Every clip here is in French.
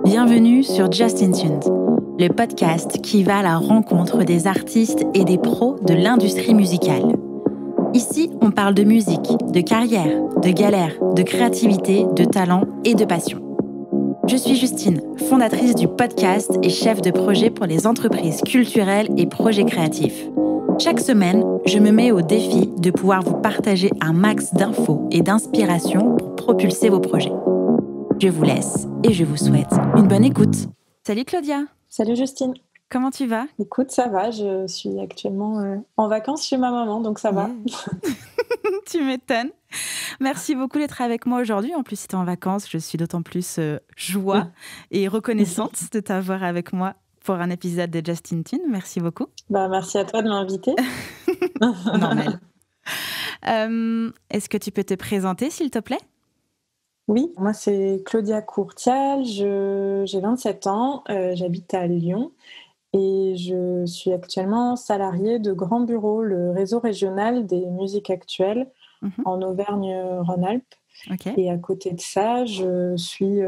Bienvenue sur Just in Tunes, le podcast qui va à la rencontre des artistes et des pros de l'industrie musicale. Ici, on parle de musique, de carrière, de galère, de créativité, de talent et de passion. Je suis Justine, fondatrice du podcast et chef de projet pour les entreprises culturelles et projets créatifs. Chaque semaine, je me mets au défi de pouvoir vous partager un max d'infos et d'inspiration pour propulser vos projets. Je vous laisse et je vous souhaite une bonne écoute. Salut Claudia. Salut Justine. Comment tu vas ? Écoute, ça va, je suis actuellement en vacances chez ma maman, donc ça va. Tu m'étonnes. Merci beaucoup d'être avec moi aujourd'hui. En plus, si tu es en vacances, je suis d'autant plus joie et reconnaissante de t'avoir avec moi pour un épisode de Just in Tunes. Merci beaucoup. Merci à toi de m'inviter. Normal. Est-ce que tu peux te présenter, s'il te plaît ? Oui, moi c'est Claudia Courtial, j'ai 27 ans, j'habite à Lyon et je suis actuellement salariée de Grand Bureau, le réseau régional des musiques actuelles en Auvergne-Rhône-Alpes. Okay. Et à côté de ça, je suis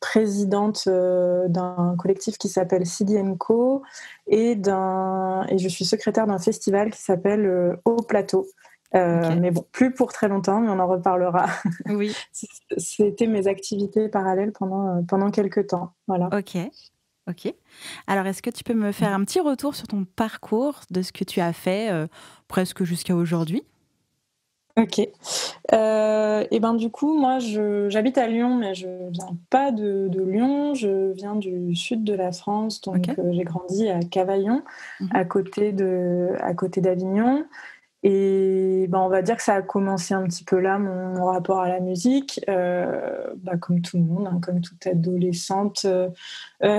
présidente d'un collectif qui s'appelle CD & Co et je suis secrétaire d'un festival qui s'appelle Au Plateau. Okay. Mais bon, plus pour très longtemps, mais on en reparlera. Oui. C'était mes activités parallèles pendant quelques temps. Voilà. Ok. Alors, est-ce que tu peux me faire un petit retour sur ton parcours, de ce que tu as fait presque jusqu'à aujourd'hui ? Ok. Et du coup, moi, j'habite à Lyon, mais je viens pas de Lyon. Je viens du sud de la France, donc j'ai grandi à Cavaillon, à côté d'Avignon. Et on va dire que ça a commencé un petit peu là, mon rapport à la musique. Comme tout le monde, comme toute adolescente,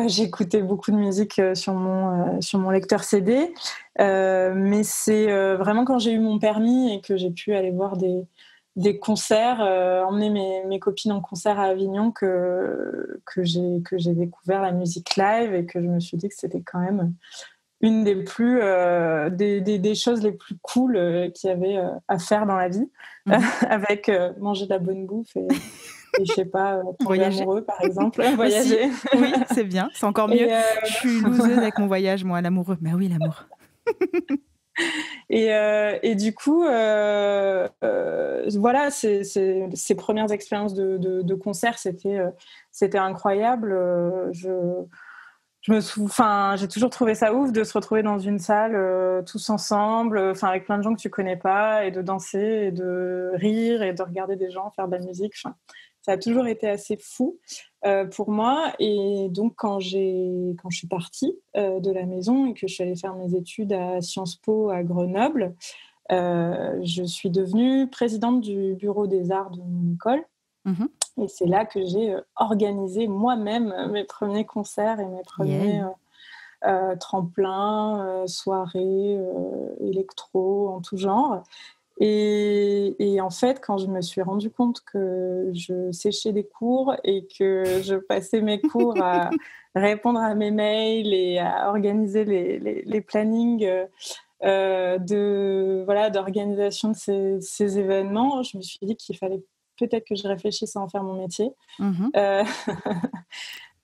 j'écoutais beaucoup de musique sur mon lecteur CD. Mais c'est vraiment quand j'ai eu mon permis et que j'ai pu aller voir des concerts, emmener mes copines en concert à Avignon que j'ai découvert la musique live et que je me suis dit que c'était quand même une des plus des choses les plus cool qu'il y avait à faire dans la vie, avec manger de la bonne bouffe et je sais pas, tomber amoureux par exemple, voyager. Oui, c'est bien, c'est encore mieux. Je suis loseuse avec mon voyage, moi, l'amoureux. Mais oui, l'amour. Et du coup, voilà, ces premières expériences de concert, c'était incroyable. J'ai toujours trouvé ça ouf de se retrouver dans une salle tous ensemble, avec plein de gens que tu connais pas, et de danser, et de rire, et de regarder des gens faire de la musique. Ça a toujours été assez fou pour moi. Et donc, quand je suis partie de la maison et que je suis allée faire mes études à Sciences Po à Grenoble, je suis devenue présidente du bureau des arts de mon école. Et c'est là que j'ai organisé moi-même mes premiers concerts et mes premiers tremplins, soirées, électro, en tout genre. Et en fait, quand je me suis rendu compte que je séchais des cours et que je passais mes cours à répondre à mes mails et à organiser les plannings d'organisation de ces événements, je me suis dit qu'il fallait peut-être que je réfléchisse à en faire mon métier.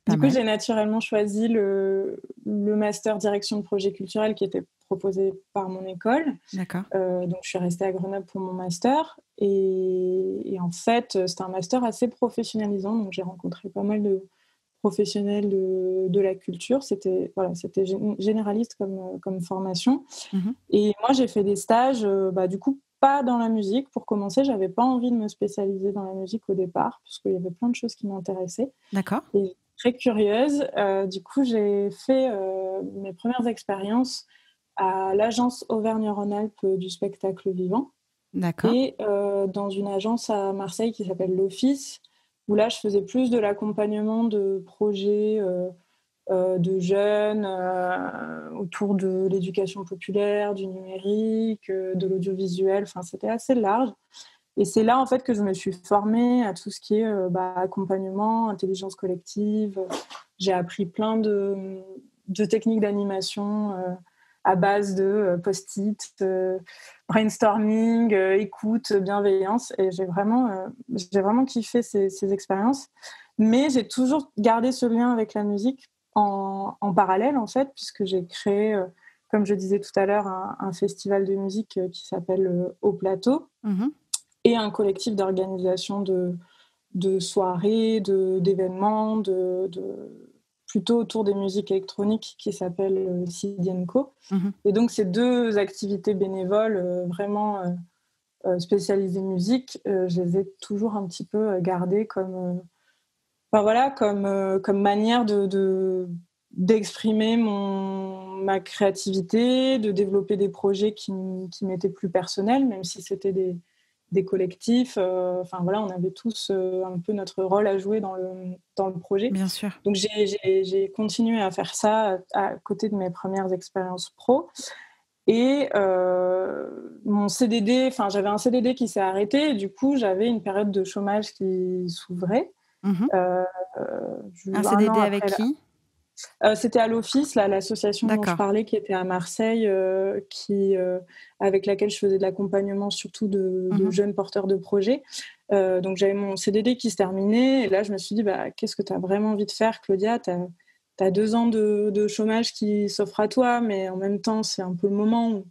Du coup, j'ai naturellement choisi le master direction de projet culturel qui était proposé par mon école. D'accord. Donc, je suis restée à Grenoble pour mon master. Et en fait, c'était un master assez professionnalisant. Donc, j'ai rencontré pas mal de professionnels de la culture. C'était généraliste comme formation. Et moi, j'ai fait des stages, du coup, pas dans la musique. Pour commencer, j'avais pas envie de me spécialiser dans la musique au départ, parce qu'il y avait plein de choses qui m'intéressaient. D'accord. Et très curieuse. Du coup, j'ai fait mes premières expériences à l'agence Auvergne-Rhône-Alpes du spectacle vivant. D'accord. Et dans une agence à Marseille qui s'appelle l'Office, où là, je faisais plus de l'accompagnement de projets de jeunes autour de l'éducation populaire, du numérique, de l'audiovisuel. C'était assez large. Et c'est là, en fait, que je me suis formée à tout ce qui est accompagnement, intelligence collective. J'ai appris plein de techniques d'animation à base de post-it, brainstorming, écoute, bienveillance. Et j'ai vraiment kiffé ces expériences. Mais j'ai toujours gardé ce lien avec la musique en parallèle, en fait, puisque j'ai créé, comme je disais tout à l'heure, un festival de musique qui s'appelle Au Plateau, et un collectif d'organisation de soirées, d'événements, plutôt autour des musiques électroniques qui s'appelle Sidienco. Et donc, ces 2 activités bénévoles vraiment spécialisées musique, je les ai toujours un petit peu gardées comme manière d'exprimer ma créativité, de développer des projets qui m'étaient plus personnels, même si c'était des collectifs. On avait tous un peu notre rôle à jouer dans le projet. Bien sûr. Donc j'ai continué à faire ça à côté de mes premières expériences pro. Et mon CDD, j'avais un CDD qui s'est arrêté, et du coup j'avais une période de chômage qui s'ouvrait. Un CDD avec qui ? C'était à l'Office, l'association dont je parlais, qui était à Marseille, avec laquelle je faisais de l'accompagnement surtout de jeunes porteurs de projets. Donc j'avais mon CDD qui se terminait, et là je me suis dit, qu'est-ce que tu as vraiment envie de faire, Claudia ? Tu as 2 ans de chômage qui s'offrent à toi, mais en même temps c'est un peu le moment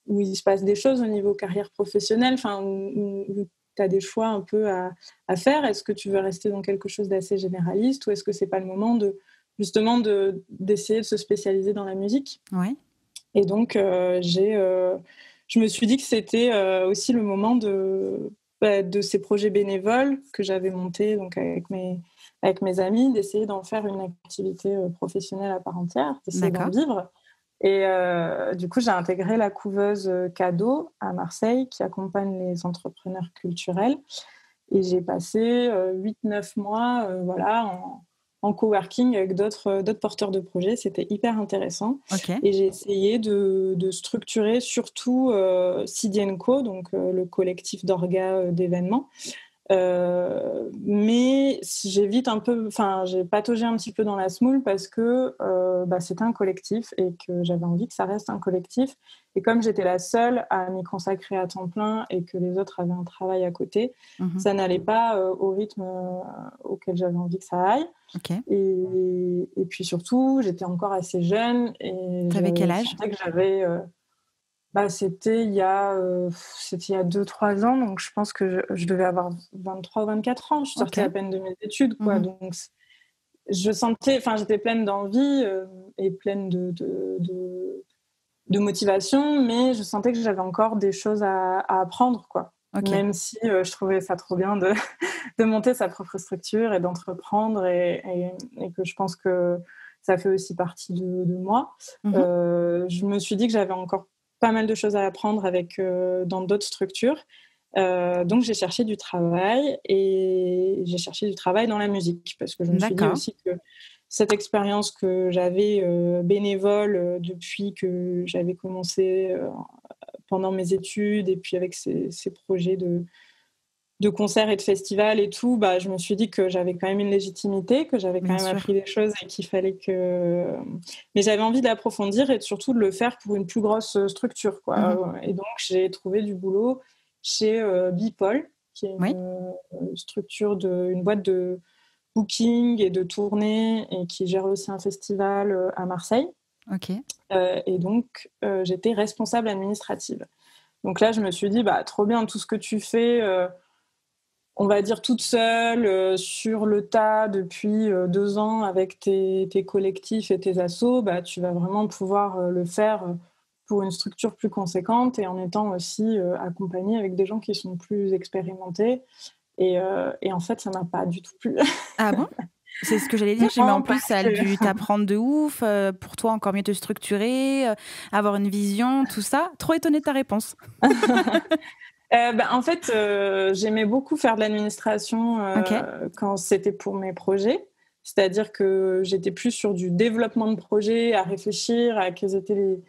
où il se passe des choses au niveau carrière professionnelle, où tu as des choix un peu à faire. Est-ce que tu veux rester dans quelque chose d'assez généraliste, ou est-ce que c'est pas le moment justement d'essayer de se spécialiser dans la musique ? Ouais. Et donc je me suis dit que c'était aussi le moment de ces projets bénévoles que j'avais montés donc avec mes amis, d'essayer d'en faire une activité professionnelle à part entière, d'essayer d'en vivre. Et du coup, j'ai intégré la couveuse Cadeau à Marseille, qui accompagne les entrepreneurs culturels. Et j'ai passé 8-9 mois en coworking avec d'autres porteurs de projets. C'était hyper intéressant. Et j'ai essayé de structurer surtout Sidienco, donc le collectif d'orgas d'événements. Mais j'ai pataugé un petit peu dans la semoule, parce que c'était un collectif et que j'avais envie que ça reste un collectif. Et comme j'étais la seule à m'y consacrer à temps plein et que les autres avaient un travail à côté, ça n'allait pas au rythme auquel j'avais envie que ça aille. Et puis surtout, j'étais encore assez jeune. Et t'avais quel âge ? Je sentais que j'avais... c'était il y a 2-3 ans, donc je pense que je devais avoir 23 ou 24 ans. Je sortais à peine de mes études, quoi. Donc je sentais, j'étais pleine d'envie et pleine de motivation, mais je sentais que j'avais encore des choses à apprendre, quoi. Même si je trouvais ça trop bien de monter sa propre structure et d'entreprendre, et que je pense que ça fait aussi partie de moi. Je me suis dit que j'avais encore pas mal de choses à apprendre dans d'autres structures. Donc j'ai cherché du travail, et j'ai cherché du travail dans la musique, parce que je me suis dit aussi que cette expérience que j'avais bénévole depuis que j'avais commencé pendant mes études, et puis avec ces projets de concerts et de festivals et tout, je me suis dit que j'avais quand même une légitimité, que j'avais quand même appris des choses, et qu'il fallait que... Mais j'avais envie d'approfondir et surtout de le faire pour une plus grosse structure, quoi. Et donc, j'ai trouvé du boulot chez Bipol, qui est une structure, une boîte de booking et de tournée, et qui gère aussi un festival à Marseille. Et donc, j'étais responsable administrative. Donc là, je me suis dit, trop bien, tout ce que tu fais... on va dire toute seule, sur le tas depuis 2 ans avec tes collectifs et tes assos, tu vas vraiment pouvoir le faire pour une structure plus conséquente, et en étant aussi accompagnée avec des gens qui sont plus expérimentés. Et en fait, ça m'a pas du tout plu. Ah bon ? C'est ce que j'allais dire. Mais en plus, ça a dû t'apprendre de ouf, pour toi encore mieux te structurer, avoir une vision, tout ça. Trop étonnée de ta réponse. En fait, j'aimais beaucoup faire de l'administration quand c'était pour mes projets. C'est-à-dire que j'étais plus sur du développement de projet, à réfléchir à quels étaient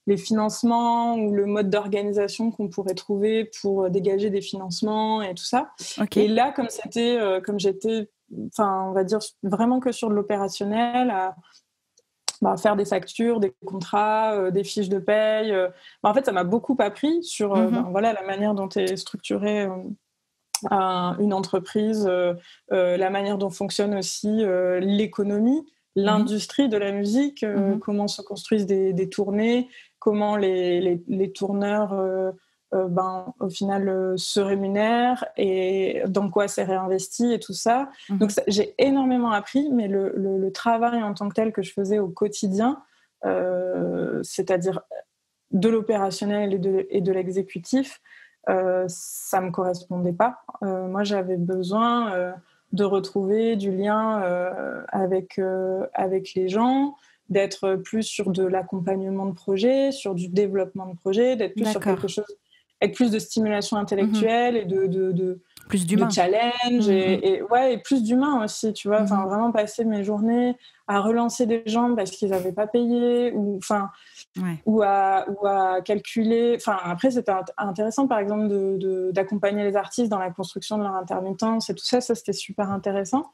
les financements ou le mode d'organisation qu'on pourrait trouver pour dégager des financements et tout ça. Et là, comme j'étais, on va dire, vraiment que sur de l'opérationnel, faire des factures, des contrats, des fiches de paye. En fait, ça m'a beaucoup appris sur la manière dont est structurée une entreprise, la manière dont fonctionne aussi l'économie, l'industrie de la musique, comment se construisent des tournées, comment les tourneurs au final se rémunèrent et dans quoi c'est réinvesti et tout ça. Donc j'ai énormément appris, mais le travail en tant que tel que je faisais au quotidien, c'est-à-dire de l'opérationnel et de l'exécutif, ça me correspondait pas. Moi, j'avais besoin de retrouver du lien avec les gens, d'être plus sur de l'accompagnement de projet, sur du développement de projet, d'être plus sur quelque chose avec plus de stimulation intellectuelle et de plus d'humain, de challenge et plus d'humain aussi, tu vois. Enfin, vraiment passer mes journées à relancer des gens parce qu'ils n'avaient pas payé ou à calculer. Enfin, après, c'était intéressant, par exemple, d'accompagner les artistes dans la construction de leur intermittence et tout ça. Ça, c'était super intéressant.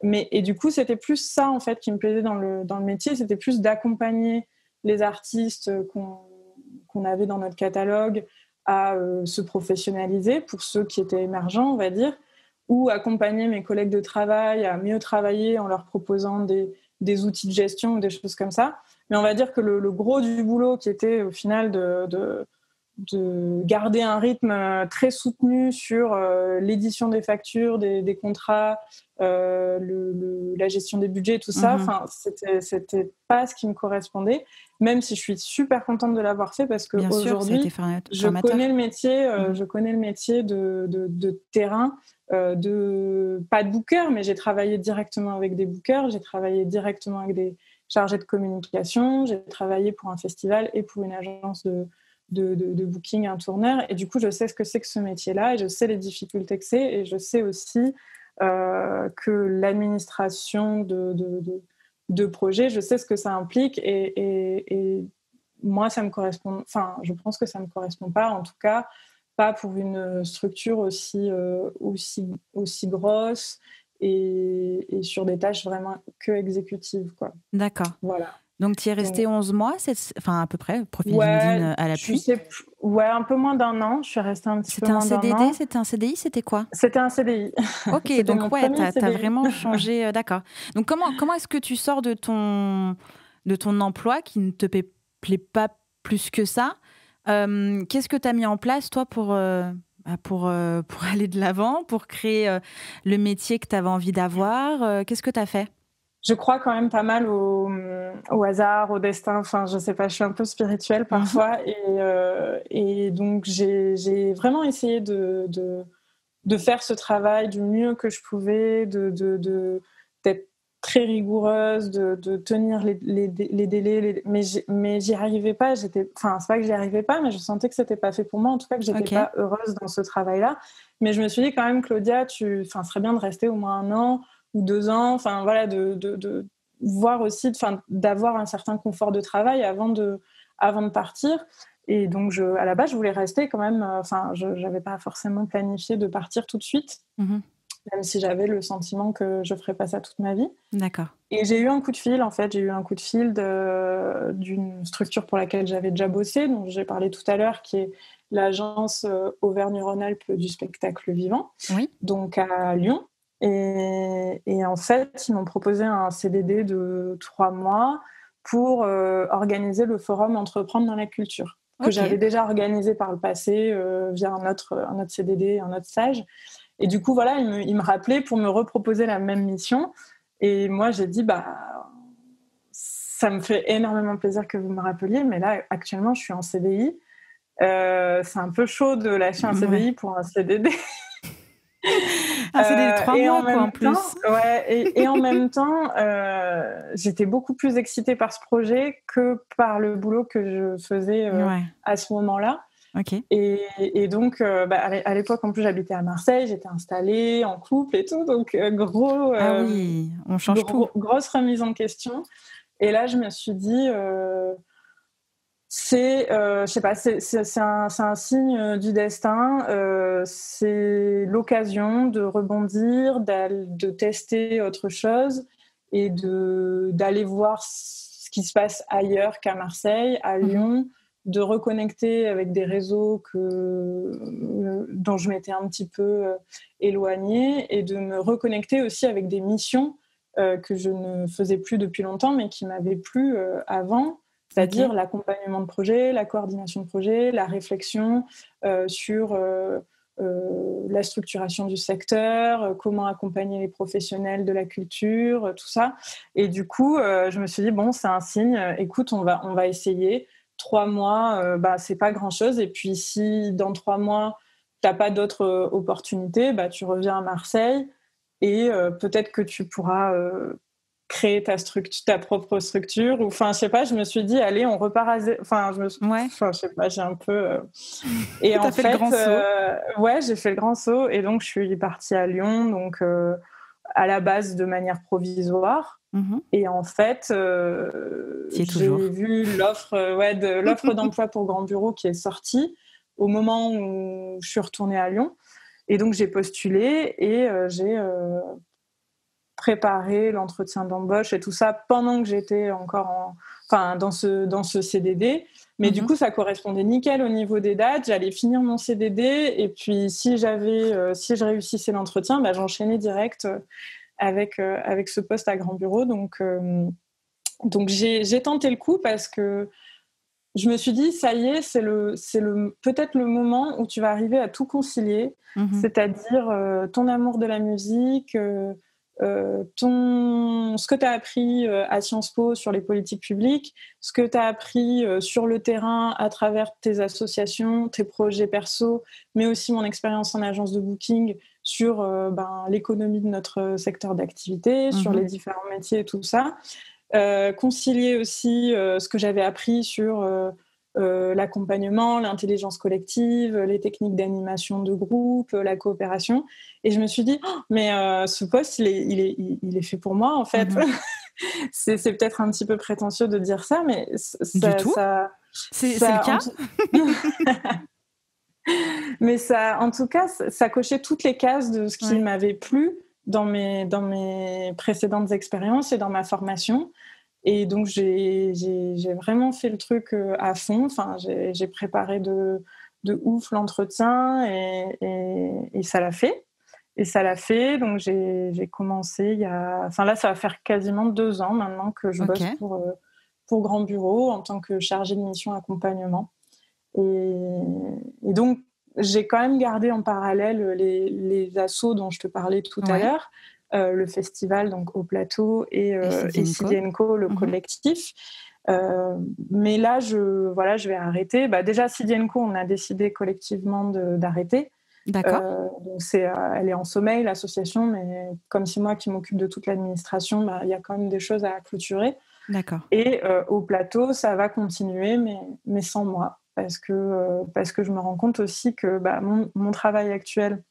Et du coup, c'était plus ça, en fait, qui me plaisait dans le métier. C'était plus d'accompagner les artistes qu'on avait dans notre catalogue à se professionnaliser pour ceux qui étaient émergents, on va dire, ou accompagner mes collègues de travail à mieux travailler en leur proposant des outils de gestion ou des choses comme ça. Mais on va dire que le gros du boulot qui était au final de garder un rythme très soutenu sur l'édition des factures, des contrats, la gestion des budgets, tout ça, c'était pas ce qui me correspondait, même si je suis super contente de l'avoir fait parce qu'aujourd'hui, je connais le métier, je connais le métier de terrain, pas de booker, mais j'ai travaillé directement avec des bookers, j'ai travaillé directement avec des chargés de communication, j'ai travaillé pour un festival et pour une agence de booking, un tourneur, et du coup je sais ce que c'est que ce métier-là et je sais les difficultés que c'est, et je sais aussi que l'administration de projet, je sais ce que ça implique, et moi ça me correspond, enfin je pense que ça me correspond pas, en tout cas pas pour une structure aussi grosse et sur des tâches vraiment que exécutives, quoi. D'accord. Voilà. Donc, tu y es resté 11 mois, enfin à peu près, profil LinkedIn à l'appui. Un peu moins d'un an. Je suis restée un petit peu moins d'un an. C'était un CDD, c'était un CDI, c'était quoi ? C'était un CDI. Ok, donc t'as vraiment changé, d'accord. Donc comment est-ce que tu sors de ton emploi qui ne te plaît pas plus que ça ? Qu'est-ce que tu as mis en place, toi, pour aller de l'avant, pour créer le métier que tu avais envie d'avoir ? Qu'est-ce que tu as fait ? Je crois quand même pas mal au hasard, au destin. Enfin, je sais pas, je suis un peu spirituelle parfois. Et donc, j'ai vraiment essayé de faire ce travail du mieux que je pouvais, d'être très rigoureuse, de tenir les délais. Mais j'y arrivais pas. Enfin, c'est pas que j'y arrivais pas, mais je sentais que c'était pas fait pour moi. En tout cas, que j'étais pas heureuse dans ce travail-là. Mais je me suis dit quand même, Claudia, ce serait bien de rester au moins 1 an ou 2 ans, enfin voilà, de voir aussi, d'avoir un certain confort de travail avant de partir. Et donc à la base je voulais rester quand même, je n'avais pas forcément planifié de partir tout de suite, même si j'avais le sentiment que je ferais pas ça toute ma vie. D'accord. Et j'ai eu un coup de fil, en fait, d'une structure pour laquelle j'avais déjà bossé, dont j'ai parlé tout à l'heure, qui est l'agence Auvergne-Rhône-Alpes du spectacle vivant, donc à Lyon. Et en fait, ils m'ont proposé un CDD de 3 mois pour organiser le forum Entreprendre dans la culture, que j'avais déjà organisé par le passé via un autre CDD, un autre stage. Et du coup, voilà, ils me rappelaient pour me reproposer la même mission. Et moi, j'ai dit, ça me fait énormément plaisir que vous me rappeliez, mais là, actuellement, je suis en CDI. C'est un peu chaud de lâcher un CDI pour un CDD. Un CDD de 3 mois, quoi, en plus. Et en même temps, j'étais beaucoup plus excitée par ce projet que par le boulot que je faisais à ce moment-là. Okay. Et donc, à l'époque, en plus, j'habitais à Marseille, j'étais installée en couple et tout, donc on change tout. Grosse remise en question. Et là, je me suis dit, je sais pas, c'est un signe du destin, c'est l'occasion de rebondir, de tester autre chose et d'aller voir ce qui se passe ailleurs qu'à Marseille, à Lyon, de reconnecter avec des réseaux dont je m'étais un petit peu éloignée et de me reconnecter aussi avec des missions que je ne faisais plus depuis longtemps, mais qui m'avaient plu avant, c'est-à-dire l'accompagnement de projet, la coordination de projet, la réflexion sur la structuration du secteur, comment accompagner les professionnels de la culture, tout ça. Et du coup, je me suis dit, bon, c'est un signe, écoute, on va essayer. 3 mois, c'est pas grand-chose. Et puis, si dans 3 mois, tu n'as pas d'autres opportunités, tu reviens à Marseille et peut-être que tu pourras créer ta propre structure. Enfin, je sais pas, je me suis dit, allez, on repart à zéro. Enfin, je sais pas, j'ai un peu... Et en fait, j'ai fait le grand saut. Et donc, je suis partie à Lyon, donc à la base de manière provisoire. Et en fait, j'ai vu l'offre d'emploi pour Grand Bureau qui est sortie au moment où je suis retournée à Lyon. Et donc, j'ai postulé et j'ai préparé l'entretien d'embauche et tout ça pendant que j'étais encore dans ce CDD. Mais du coup, ça correspondait nickel au niveau des dates. J'allais finir mon CDD et puis si je réussissais l'entretien, j'enchaînais direct avec ce poste à Grand Bureau. Donc j'ai tenté le coup parce que je me suis dit, ça y est, c'est peut-être le moment où tu vas arriver à tout concilier, c'est-à-dire ton amour de la musique, ce que tu as appris à Sciences Po sur les politiques publiques, ce que tu as appris sur le terrain à travers tes associations, tes projets perso, mais aussi mon expérience en agence de booking sur l'économie de notre secteur d'activité, sur les différents métiers et tout ça. Concilier aussi ce que j'avais appris sur l'accompagnement, l'intelligence collective, les techniques d'animation de groupe, la coopération. Et je me suis dit, mais ce poste, il est fait pour moi, en fait. C'est peut-être un petit peu prétentieux de dire ça, mais c'est le cas. Mais ça, en tout cas, ça cochait toutes les cases de ce qui m'avait plu dans mes précédentes expériences et dans ma formation. Et donc, j'ai vraiment fait le truc à fond. Enfin, j'ai préparé de ouf l'entretien et ça l'a fait. Et ça l'a fait. Donc, j'ai commencé là, ça va faire quasiment 2 ans maintenant que je bosse pour Grand Bureau en tant que chargée de mission accompagnement. Et donc, j'ai quand même gardé en parallèle les assos dont je te parlais tout à l'heure, le festival donc au Plateau et CD & Co, le collectif. Mais là, je vais arrêter. Déjà, CD & Co, on a décidé collectivement d'arrêter. D'accord. Donc elle est en sommeil, l'association, mais comme c'est moi qui m'occupe de toute l'administration, il y a quand même des choses à clôturer. D'accord. Et au Plateau, ça va continuer, mais sans moi. Parce que je me rends compte aussi que mon travail actuel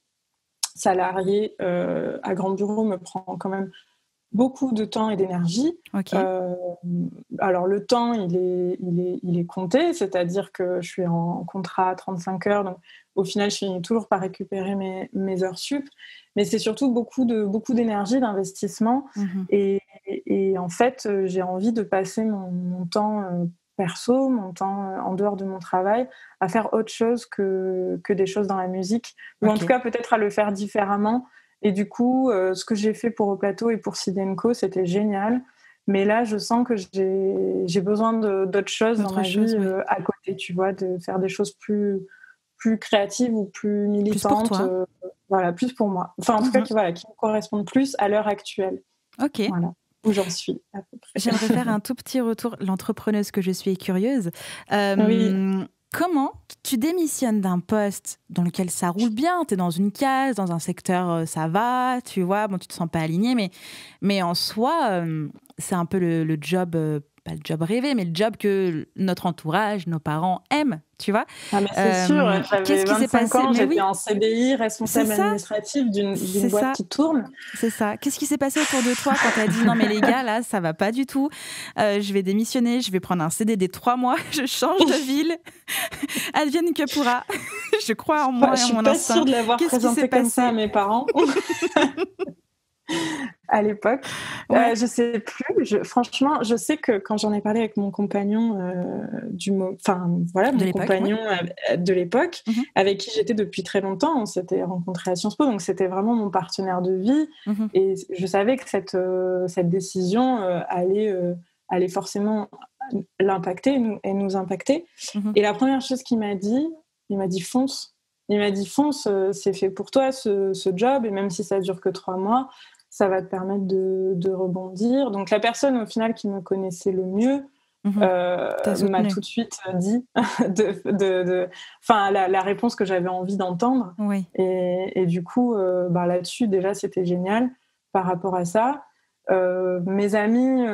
salarié à Grand Bureau me prend quand même beaucoup de temps et d'énergie. Alors le temps, il est compté, c'est-à-dire que je suis en contrat à 35 heures, donc au final, je finis toujours par récupérer mes heures sup. Mais c'est surtout beaucoup d'énergie, d'investissement. Et en fait, j'ai envie de passer mon temps perso, mon temps en dehors de mon travail, à faire autre chose que des choses dans la musique, ou en tout cas peut-être à le faire différemment. Et du coup, ce que j'ai fait pour Au Plateau et pour CD & Co, c'était génial. Mais là, je sens que j'ai besoin d'autres choses dans ma vie à côté, tu vois, de faire des choses plus créatives ou plus militantes. Plus pour toi. Plus pour moi. Enfin, en tout cas, qui me correspondent plus à l'heure actuelle. Ok. Voilà. Où j'en suis, à peu près. J'aimerais faire un tout petit retour. L'entrepreneuse que je suis est curieuse. Oui. Comment tu démissionnes d'un poste dans lequel ça roule bien, tu es dans une case, dans un secteur, ça va, tu vois, tu te sens pas aligné, mais en soi, c'est un peu le job, pas le job rêvé, mais le job que notre entourage, nos parents aiment, tu vois. Ah mais c'est sûr, j'avais 25 ans, j'étais en CDI, responsable administrative d'une boîte qui tourne. C'est ça. Qu'est-ce qui s'est passé autour de toi quand tu as dit non mais les gars, là, ça va pas du tout, je vais démissionner, je vais prendre un CDD 3 mois, je change de ville, advienne que pourra. Je crois en moi et en mon instinct. Je suis pas sûre de l'avoir présenté comme ça à mes parents. à l'époque. Ouais. Je sais plus. Franchement, je sais que quand j'en ai parlé avec mon compagnon De mon l'époque, compagnon de l'époque, Mmh. avec qui j'étais depuis très longtemps. On s'était rencontrés à Sciences Po, donc c'était vraiment mon partenaire de vie. Mmh. Et je savais que cette décision allait forcément l'impacter et nous impacter. Mmh. Et la première chose qu'il m'a dit, il m'a dit fonce. Il m'a dit fonce, c'est fait pour toi ce job, et même si ça dure que 3 mois, ça va te permettre de rebondir. Donc la personne au final qui me connaissait le mieux Mmh. m'a tout de suite dit la réponse que j'avais envie d'entendre. Oui. Et du coup, là-dessus déjà c'était génial par rapport à ça. Mes amis,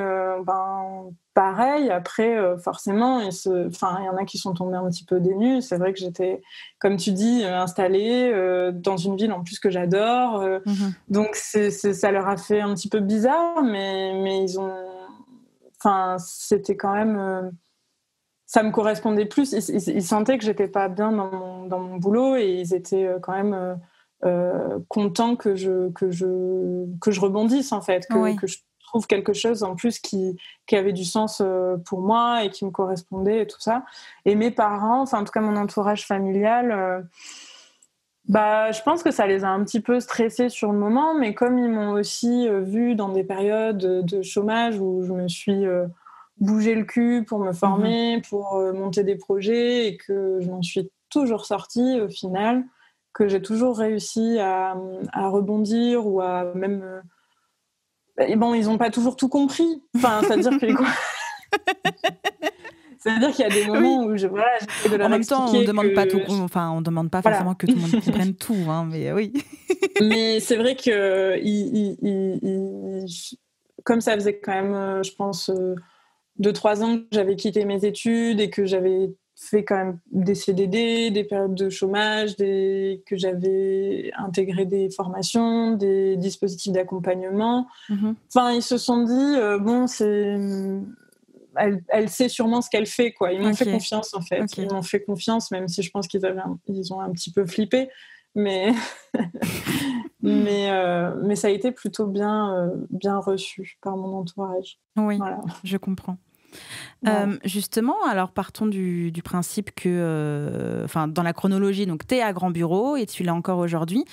pareil. Après, forcément, il y en a qui sont tombés un petit peu des nues. C'est vrai que j'étais, comme tu dis, installée dans une ville en plus que j'adore. Mmh. Donc ça leur a fait un petit peu bizarre, mais ils ont... c'était quand même... ça me correspondait plus. Ils sentaient que j'étais pas bien dans mon boulot, et ils étaient quand même... contents que je rebondisse, en fait, Oui. que je trouve quelque chose en plus qui avait du sens pour moi et qui me correspondait et tout ça. Et mes parents, en tout cas mon entourage familial, je pense que ça les a un petit peu stressés sur le moment, mais comme ils m'ont aussi vu dans des périodes de chômage où je me suis bougé le cul pour me former, pour monter des projets, et que je m'en suis toujours sortie au final, que j'ai toujours réussi à rebondir, ou à même... ils n'ont pas toujours tout compris. C'est-à-dire qu'il y a des moments où j'essaie de leur En même temps, on expliquer demande pas que... on demande pas forcément que tout le monde comprenne tout, hein, mais oui. Mais c'est vrai que comme ça faisait quand même, je pense, 2-3 ans que j'avais quitté mes études, et que j'avais fait quand même des CDD, des périodes de chômage, que j'avais intégré des formations, des dispositifs d'accompagnement. Ils se sont dit, elle sait sûrement ce qu'elle fait, quoi. Ils m'ont fait confiance, en fait. Okay. Ils m'ont fait confiance, même si je pense qu'ils ont un petit peu flippé. Mais mais ça a été plutôt bien reçu par mon entourage. Oui, voilà. Je comprends. Voilà. Justement, alors partons du principe que, dans la chronologie, donc tu es à Grand Bureau et tu l'es encore aujourd'hui.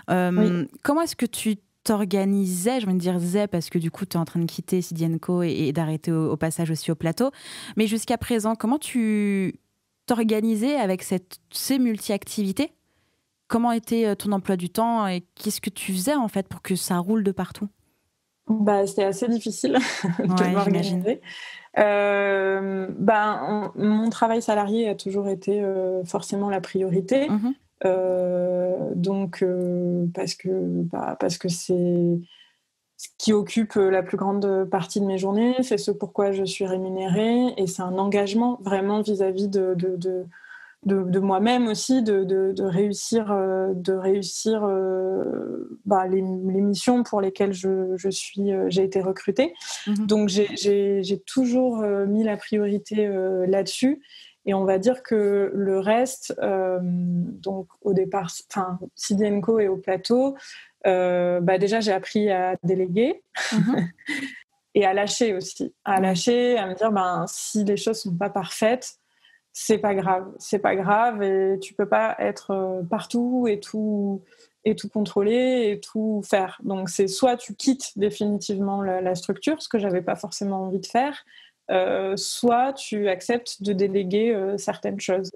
Oui. Comment est-ce que tu t'organisais, je vais me dire parce que du coup tu es en train de quitter Sidian Co et d'arrêter au passage aussi au plateau, mais jusqu'à présent, comment tu t'organisais avec ces multi-activités? Comment était ton emploi du temps et qu'est-ce que tu faisais en fait pour que ça roule de partout? C'était assez difficile de m'organiser. Mon travail salarié a toujours été forcément la priorité. Parce que c'est ce qui occupe la plus grande partie de mes journées, c'est ce pourquoi je suis rémunérée, et c'est un engagement vraiment vis-à-vis de moi-même aussi, de réussir les missions pour lesquelles j'ai été recrutée. Donc j'ai toujours mis la priorité là-dessus. Et on va dire que le reste, donc au départ, Sidian Co et au plateau, déjà j'ai appris à déléguer et à lâcher aussi, à me dire si les choses sont pas parfaites, c'est pas grave, et tu peux pas être partout et tout contrôler et tout faire. Donc c'est soit tu quittes définitivement la structure, ce que j'avais pas forcément envie de faire, soit tu acceptes de déléguer certaines choses.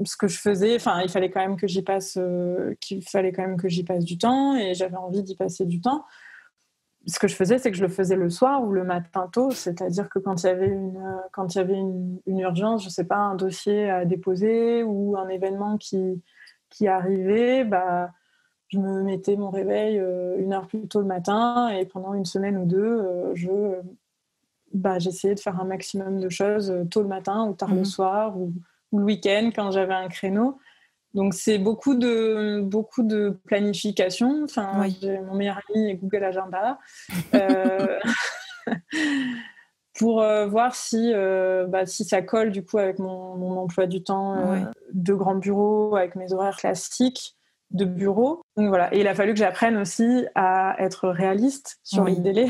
Ce que je faisais, il fallait quand même que j'y passe du temps, et j'avais envie d'y passer du temps. Ce que je faisais, c'est que je le faisais le soir ou le matin tôt, c'est-à-dire que quand il y avait une urgence, je sais pas, un dossier à déposer ou un événement qui arrivait, je me mettais mon réveil 1 heure plus tôt le matin, et pendant une semaine ou deux, j'essayais de faire un maximum de choses tôt le matin ou tard le soir, ou le week-end quand j'avais un créneau. Donc c'est beaucoup de planification. Mon meilleur ami est Google Agenda pour voir si ça colle du coup avec mon emploi du temps de grand bureau, avec mes horaires classiques. de bureau. Donc voilà. Et il a fallu que j'apprenne aussi à être réaliste sur les délais.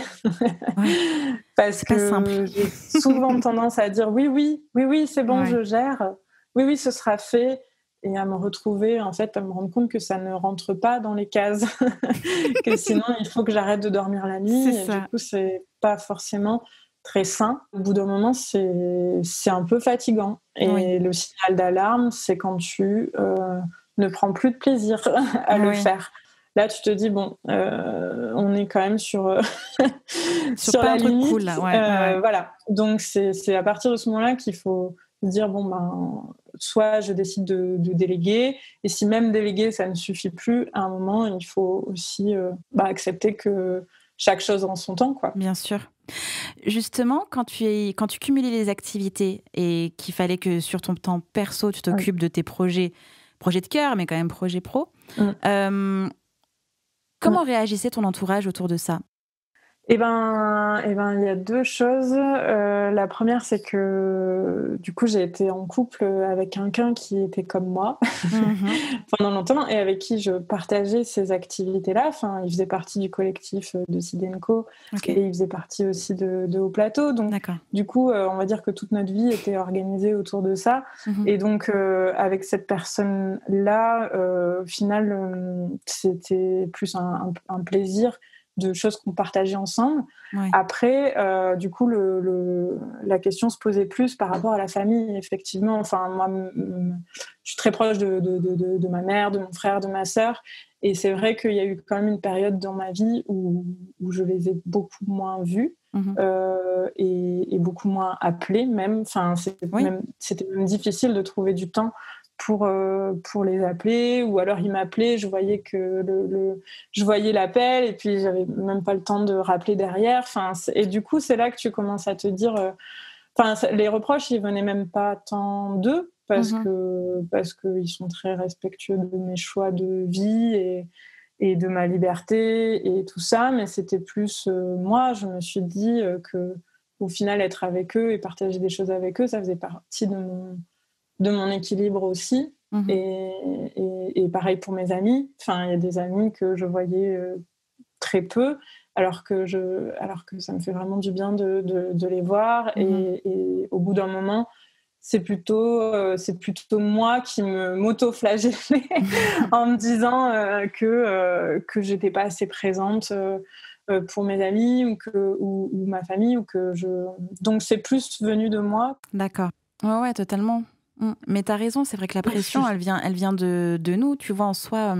Parce que j'ai souvent tendance à dire oui, c'est bon, je gère. Oui, ce sera fait. Et à me retrouver, en fait, à me rendre compte que ça ne rentre pas dans les cases. Que sinon, il faut que j'arrête de dormir la nuit. Et du coup, c'est pas forcément très sain. Au bout d'un moment, c'est un peu fatigant. Et le signal d'alarme, c'est quand tu ne prends plus de plaisir à le faire. Là, tu te dis, on est quand même sur la limite. Cool, là. Voilà. Donc, c'est à partir de ce moment-là qu'il faut dire, soit je décide de déléguer, et si même déléguer, ça ne suffit plus, à un moment, il faut aussi accepter que chaque chose en son temps, quoi. Bien sûr. Justement, quand tu cumulais les activités et qu'il fallait que sur ton temps perso, tu t'occupes de tes projets de cœur, mais quand même projets pro, comment réagissait ton entourage autour de ça ? Il y a deux choses. La première, c'est que du coup, j'ai été en couple avec quelqu'un qui était comme moi pendant longtemps et avec qui je partageais ces activités-là. Enfin, il faisait partie du collectif de Sidenco et il faisait partie aussi de Haut Plateau. Donc, du coup, on va dire que toute notre vie était organisée autour de ça. Et donc, avec cette personne-là, au final, c'était plus un plaisir de choses qu'on partageait ensemble. Après, du coup, la question se posait plus par rapport à la famille, effectivement. Enfin, moi, je suis très proche de ma mère, de mon frère, de ma sœur, et c'est vrai qu'il y a eu quand même une période dans ma vie où je les ai beaucoup moins vus et beaucoup moins appelés, même. Enfin, c'était même difficile de trouver du temps pour les appeler, ou alors ils m'appelaient, je voyais que je voyais l'appel et puis j'avais même pas le temps de rappeler derrière. Enfin, et du coup, c'est là que tu commences à te dire, les reproches, ils venaient même pas tant d'eux parce que ils sont très respectueux de mes choix de vie et de ma liberté et tout ça, mais c'était plus moi. Je me suis dit que au final, être avec eux et partager des choses avec eux, ça faisait partie de mon équilibre aussi. Et pareil pour mes amis. Enfin, il y a des amis que je voyais très peu, alors que ça me fait vraiment du bien de les voir. Et au bout d'un moment, c'est plutôt moi qui m'auto-flagellais en me disant que j'étais pas assez présente pour mes amis ou ma famille, donc c'est plus venu de moi. D'accord. Ouais, totalement. Mais t'as raison, c'est vrai que la pression, elle vient de nous, tu vois, en soi.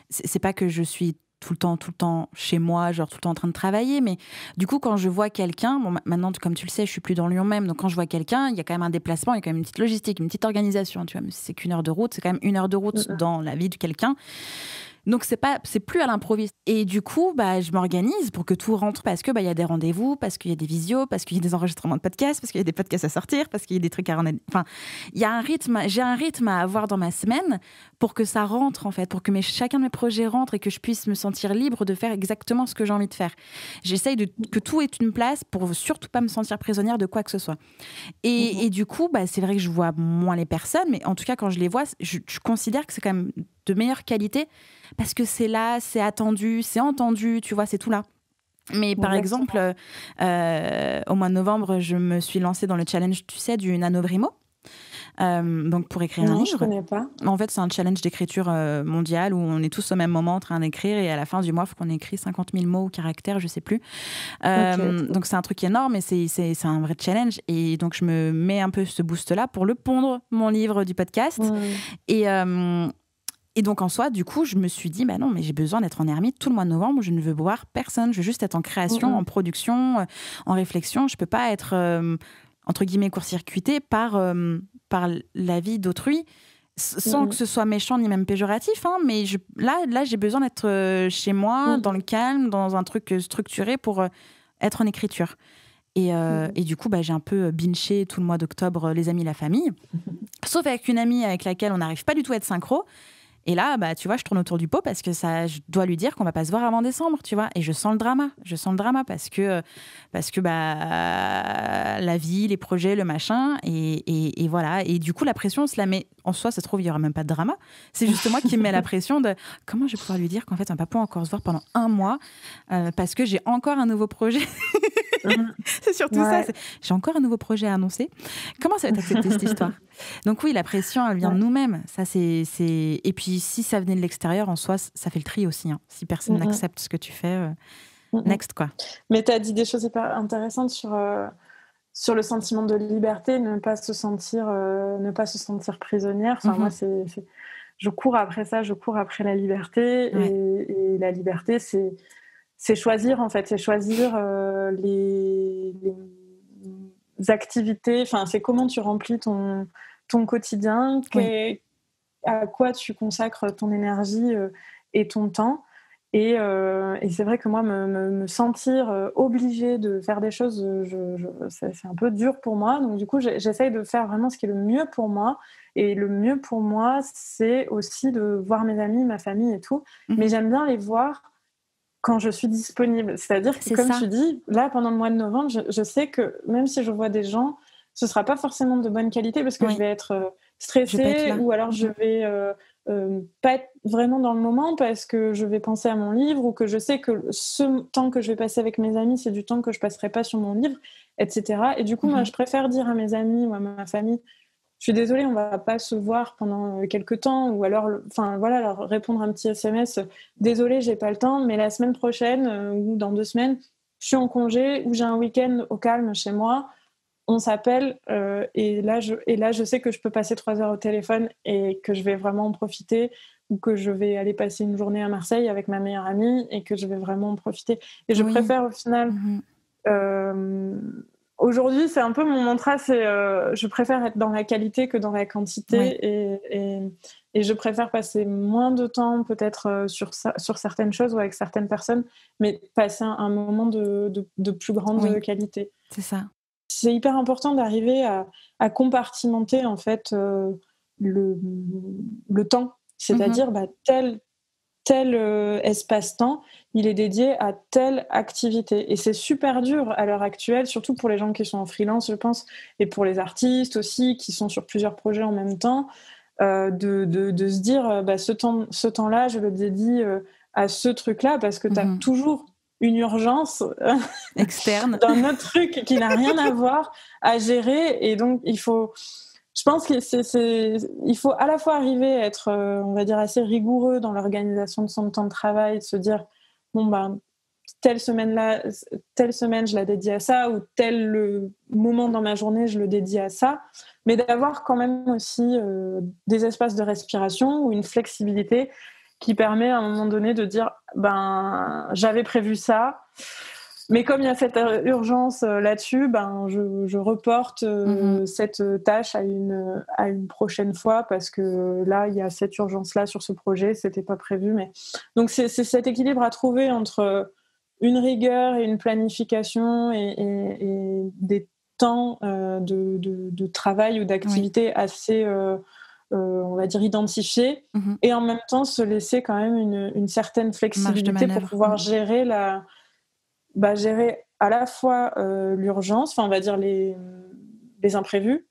C'est pas que je suis tout le temps chez moi, genre tout le temps en train de travailler, mais du coup, quand je vois quelqu'un, maintenant, comme tu le sais, je suis plus dans Lyon même, donc quand je vois quelqu'un, il y a quand même un déplacement, il y a quand même une petite logistique, une petite organisation, tu vois, mais si c'est qu'1 heure de route, c'est quand même 1 heure de route dans la vie de quelqu'un. Donc c'est plus à l'improviste. Et du coup, je m'organise pour que tout rentre, parce que y a des rendez-vous, parce qu'il y a des visios, parce qu'il y a des enregistrements de podcasts, parce qu'il y a des podcasts à sortir, parce qu'il y a des trucs à rendre. Enfin, j'ai un rythme à avoir dans ma semaine pour que ça rentre, en fait, pour que chacun de mes projets rentre et que je puisse me sentir libre de faire exactement ce que j'ai envie de faire. J'essaye que tout ait une place pour surtout pas me sentir prisonnière de quoi que ce soit. Et du coup, c'est vrai que je vois moins les personnes, mais en tout cas, quand je les vois, je considère que c'est quand même de meilleure qualité, parce que c'est là, c'est attendu, c'est entendu, tu vois, c'est tout là. Mais par exemple, au mois de novembre, je me suis lancée dans le challenge, tu sais, du NaNoWriMo. Donc pour écrire un livre. Je connais pas. En fait, c'est un challenge d'écriture mondial où on est tous au même moment en train d'écrire, et à la fin du mois, il faut qu'on écrit 50 000 mots ou caractères, je sais plus. Donc c'est un truc énorme, et c'est un vrai challenge. Et donc je me mets un peu ce boost-là pour le pondre, mon livre du podcast. Et donc, en soi, du coup, je me suis dit, non, mais j'ai besoin d'être en ermite tout le mois de novembre. Je ne veux voir personne. Je veux juste être en création, en production, en réflexion. Je ne peux pas être, entre guillemets, court-circuitée par la vie d'autrui, sans que ce soit méchant ni même péjoratif. Mais là, j'ai besoin d'être chez moi, dans le calme, dans un truc structuré pour être en écriture. Et du coup, j'ai un peu binché tout le mois d'octobre les amis, la famille. Sauf avec une amie avec laquelle on n'arrive pas du tout à être synchro. Et là, bah, tu vois, je tourne autour du pot parce que je dois lui dire qu'on va pas se voir avant décembre, tu vois. Et je sens le drama. Je sens le drama parce que la vie, les projets, le machin. Et voilà. Et du coup, la pression, on se la met. En soi, ça se trouve, il y aura même pas de drama. C'est juste moi qui me mets la pression de comment je vais pouvoir lui dire qu'en fait, on va pas encore se voir pendant un mois parce que j'ai encore un nouveau projet. C'est surtout ça. J'ai encore un nouveau projet à annoncer. Comment ça va être accepté cette histoire? Donc oui, la pression, elle vient de nous-mêmes. Ça, c'est... Et puis, si ça venait de l'extérieur, en soi, ça fait le tri aussi. Hein. Si personne n'accepte ce que tu fais, next, quoi. Mais tu as dit des choses hyper intéressantes sur le sentiment de liberté, ne pas se sentir prisonnière. Enfin, moi, je cours après ça, je cours après la liberté. Et la liberté, c'est choisir, en fait. C'est choisir les activités. Enfin, c'est comment tu remplis ton quotidien, à quoi tu consacres ton énergie et ton temps. Et c'est vrai que moi, me sentir obligée de faire des choses, c'est un peu dur pour moi. Donc du coup, j'essaye de faire vraiment ce qui est le mieux pour moi. Et le mieux pour moi, c'est aussi de voir mes amis, ma famille et tout. Mais j'aime bien les voir quand je suis disponible. C'est-à-dire que, comme tu dis, là, pendant le mois de novembre, je sais que même si je vois des gens, ce ne sera pas forcément de bonne qualité parce que je vais être stressée ou alors je vais pas être vraiment dans le moment parce que je vais penser à mon livre ou que je sais que ce temps que je vais passer avec mes amis, c'est du temps que je ne passerai pas sur mon livre, etc. Et du coup, moi, je préfère dire à mes amis ou à ma famille, je suis désolée, on va pas se voir pendant quelques temps, ou alors, leur répondre un petit SMS, désolée, j'ai pas le temps, mais la semaine prochaine ou dans 2 semaines, je suis en congé ou j'ai un week-end au calme chez moi, on s'appelle et là, je sais que je peux passer 3 heures au téléphone et que je vais vraiment en profiter, ou que je vais aller passer une journée à Marseille avec ma meilleure amie et que je vais vraiment en profiter. Et je préfère au final... Aujourd'hui, c'est un peu mon mantra, c'est je préfère être dans la qualité que dans la quantité, et je préfère passer moins de temps peut-être sur certaines choses ou avec certaines personnes, mais passer un moment de plus grande qualité. C'est ça. C'est hyper important d'arriver à compartimenter en fait le temps, c'est-à-dire tel espace-temps, il est dédié à telle activité. Et c'est super dur à l'heure actuelle, surtout pour les gens qui sont en freelance, je pense, et pour les artistes aussi, qui sont sur plusieurs projets en même temps, de se dire, ce temps-là, je le dédie à ce truc-là, parce que tu as toujours une urgence externe d'un autre truc qui n'a rien à voir à gérer. Et donc, je pense qu'il faut à la fois arriver à être, on va dire, assez rigoureux dans l'organisation de son temps de travail, de se dire, telle semaine, je la dédie à ça, ou tel moment dans ma journée, je le dédie à ça, mais d'avoir quand même aussi des espaces de respiration ou une flexibilité qui permet à un moment donné de dire, j'avais prévu ça, mais comme il y a cette urgence là-dessus, je reporte cette tâche à une prochaine fois, parce que là, il y a cette urgence-là sur ce projet, c'était pas prévu. Donc, c'est cet équilibre à trouver entre une rigueur et une planification et des temps de travail ou d'activité assez, on va dire, identifiés, et en même temps se laisser quand même une certaine flexibilité pour pouvoir gérer gérer à la fois l'urgence, on va dire les imprévus,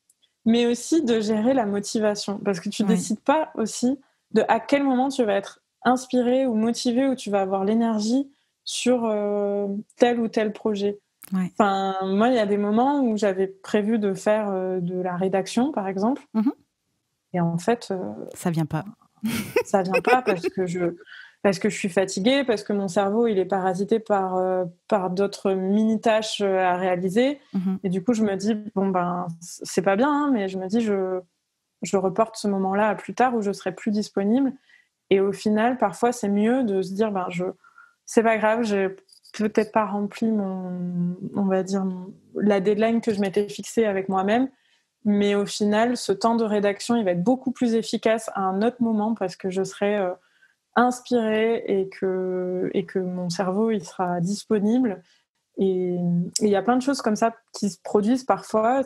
mais aussi de gérer la motivation. Parce que tu ne décides pas aussi de à quel moment tu vas être inspiré ou motivé, ou tu vas avoir l'énergie sur tel ou tel projet. Moi, il y a des moments où j'avais prévu de faire de la rédaction, par exemple, et en fait... ça vient pas. Ça vient pas parce que je suis fatiguée, parce que mon cerveau il est parasité par d'autres mini-tâches à réaliser. Et du coup, je me dis, c'est pas bien, hein, mais je me dis, je reporte ce moment-là à plus tard où je serai plus disponible. Et au final, parfois, c'est mieux de se dire, c'est pas grave, j'ai peut-être pas rempli on va dire, la deadline que je m'étais fixée avec moi-même. Mais au final, ce temps de rédaction, il va être beaucoup plus efficace à un autre moment, parce que je serai inspirée et que mon cerveau il sera disponible. Et il y a plein de choses comme ça qui se produisent parfois.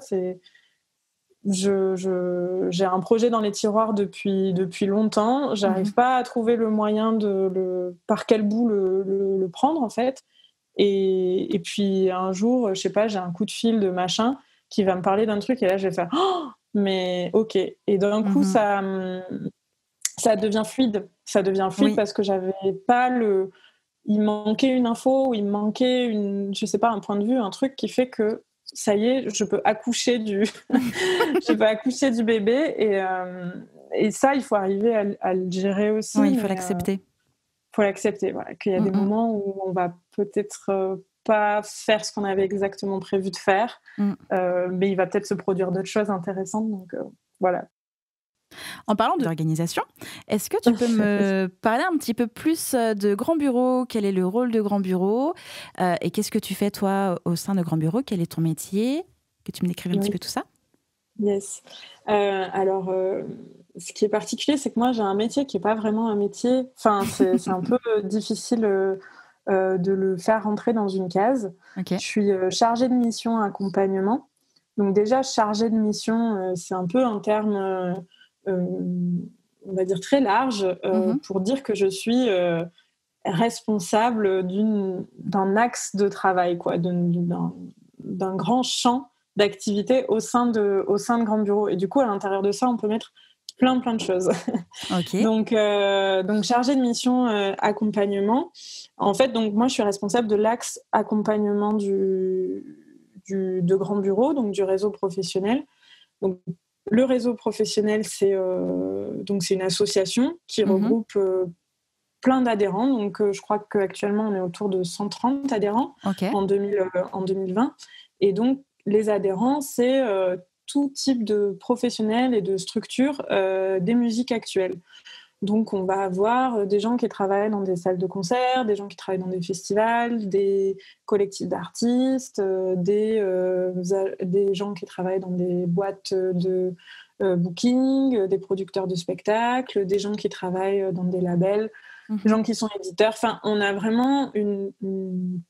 j'ai un projet dans les tiroirs depuis longtemps. J'arrive pas à trouver le moyen par quel bout le prendre, en fait. Et puis un jour, je sais pas, j'ai un coup de fil de machin qui va me parler d'un truc et là je vais faire oh, mais ok. Et d'un coup ça devient fluide. Ça devient fluide parce que j'avais pas il manquait une info ou il me manquait je sais pas, un point de vue, un truc qui fait que ça y est, je peux accoucher du bébé et ça il faut arriver à le gérer aussi. Oui, il faut l'accepter. Faut l'accepter, voilà, qu'il y a des moments où on va peut-être pas faire ce qu'on avait exactement prévu de faire, mais il va peut-être se produire d'autres choses intéressantes, donc voilà. En parlant d'organisation, est-ce que tu peux me parler un petit peu plus de Grand Bureau ? Quel est le rôle de Grand Bureau ? Et qu'est-ce que tu fais, toi, au sein de Grand Bureau ? Quel est ton métier ? Que tu me décrives un petit peu tout ça ? Yes. Alors, ce qui est particulier, c'est que moi, j'ai un métier qui n'est pas vraiment un métier. Enfin, c'est un peu difficile de le faire rentrer dans une case. Okay. Je suis chargée de mission accompagnement. Donc déjà, chargée de mission, c'est un peu un terme, on va dire, très large pour dire que je suis responsable d'un axe de travail, quoi, d'un grand champ d'activité au sein de Grand Bureau. Et du coup, à l'intérieur de ça, on peut mettre plein de choses. Okay. Donc, chargée de mission accompagnement. En fait, donc, moi, je suis responsable de l'axe accompagnement de Grand Bureau, donc du réseau professionnel. Donc, le réseau professionnel, c'est une association qui regroupe plein d'adhérents. Donc, je crois qu'actuellement, on est autour de 130 adhérents en 2020. Et donc, les adhérents, c'est tout type de professionnels et de structures des musiques actuelles. Donc, on va avoir des gens qui travaillent dans des salles de concert, des gens qui travaillent dans des festivals, des collectifs d'artistes, des gens qui travaillent dans des boîtes de booking, des producteurs de spectacles, des gens qui travaillent dans des labels, des gens qui sont éditeurs. Enfin, on a vraiment une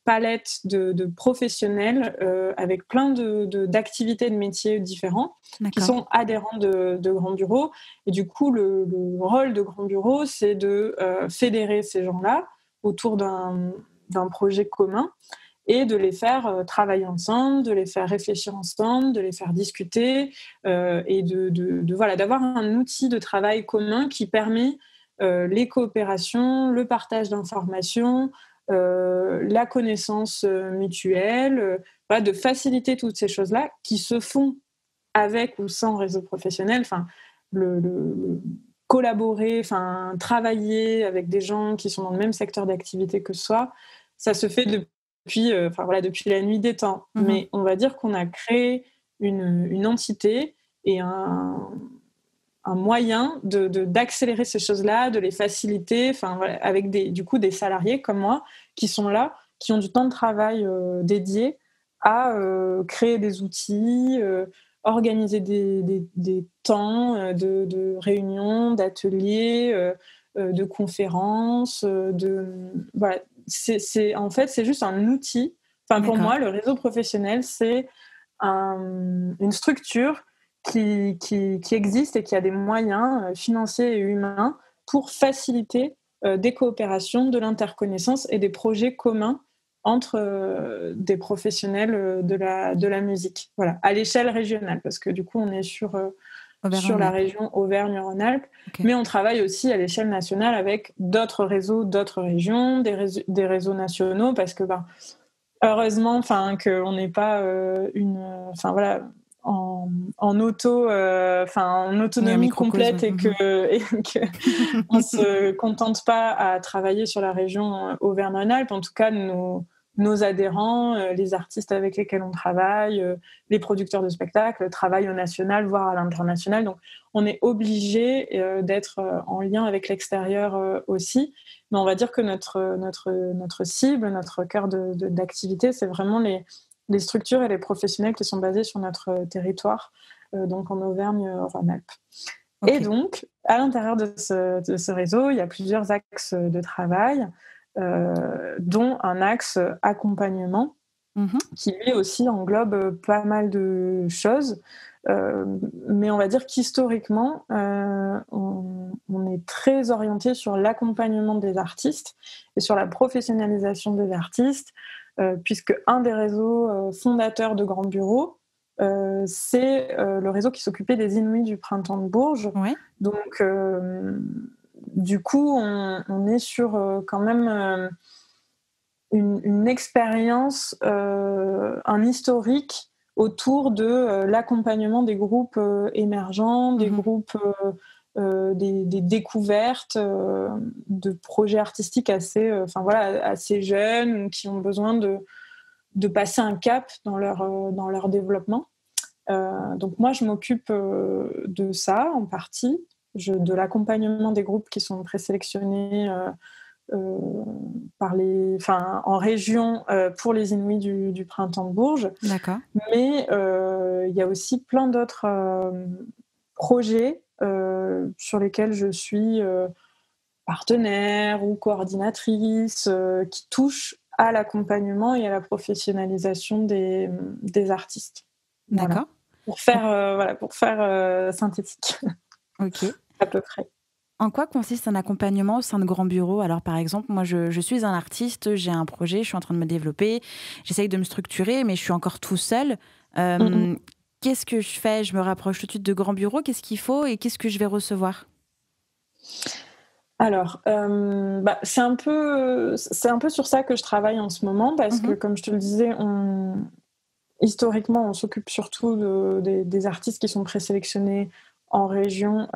palette de professionnels avec plein d'activités, de métiers différents qui sont adhérents de Grand Bureau. Et du coup, le rôle de Grand Bureau, c'est de fédérer ces gens-là autour d'un projet commun et de les faire travailler ensemble, de les faire réfléchir ensemble, de les faire discuter et d'avoir un outil de travail commun qui permet les coopérations, le partage d'informations, la connaissance mutuelle, de faciliter toutes ces choses-là qui se font avec ou sans réseau professionnel. Enfin, le collaborer, enfin, travailler avec des gens qui sont dans le même secteur d'activité que soi, ça se fait depuis la nuit des temps. Mais on va dire qu'on a créé une entité et un moyen d'accélérer ces choses-là, de les faciliter, avec des salariés comme moi qui sont là, qui ont du temps de travail dédié à créer des outils, organiser des temps de réunions, d'ateliers, de conférences, en fait, c'est juste un outil. Pour moi, le réseau professionnel, c'est une structure qui existe et qui a des moyens financiers et humains pour faciliter des coopérations, de l'interconnaissance et des projets communs entre des professionnels de la musique. Voilà, à l'échelle régionale, parce que du coup, on est sur la région Auvergne-Rhône-Alpes, mais on travaille aussi à l'échelle nationale avec d'autres réseaux, d'autres régions, des réseaux nationaux, parce que heureusement, qu'on n'est pas en autonomie complète et que on se contente pas à travailler sur la région Auvergne-Rhône-Alpes. En tout cas, nos adhérents, les artistes avec lesquels on travaille, les producteurs de spectacles travaillent au national, voire à l'international. Donc, on est obligé d'être en lien avec l'extérieur aussi. Mais on va dire que notre cible, notre cœur d'activité, c'est vraiment les structures et les professionnels qui sont basés sur notre territoire, donc en Auvergne-Rhône-Alpes. Et donc, à l'intérieur de ce réseau, il y a plusieurs axes de travail, dont un axe accompagnement. qui lui aussi englobe pas mal de choses. Mais on va dire qu'historiquement, on est très orienté sur l'accompagnement des artistes et sur la professionnalisation des artistes, puisque un des réseaux fondateurs de Grand Bureau, c'est le réseau qui s'occupait des Inouïs du Printemps de Bourges. Ouais. Donc, du coup, on est sur quand même une expérience, un historique autour de l'accompagnement des groupes émergents, des groupes, des découvertes, de projets artistiques assez jeunes, qui ont besoin de passer un cap dans leur développement. Donc moi, je m'occupe de ça en partie, de l'accompagnement des groupes qui sont présélectionnés en région pour les Inouïs du Printemps de Bourges. D'accord. Mais il y a aussi plein d'autres projets sur lesquels je suis partenaire ou coordinatrice qui touchent à l'accompagnement et à la professionnalisation des artistes. D'accord. Voilà. Pour faire synthétique. Ok. À peu près. En quoi consiste un accompagnement au sein de Grand Bureau ? Alors, par exemple, moi, je suis un artiste, j'ai un projet, je suis en train de me développer, j'essaye de me structurer, mais je suis encore tout seul. Qu'est-ce que je fais ? Je me rapproche tout de suite de Grand Bureau. Qu'est-ce qu'il faut et qu'est-ce que je vais recevoir ? Alors, c'est un peu sur ça que je travaille en ce moment, parce que, comme je te le disais, historiquement, on s'occupe surtout des artistes qui sont présélectionnés en région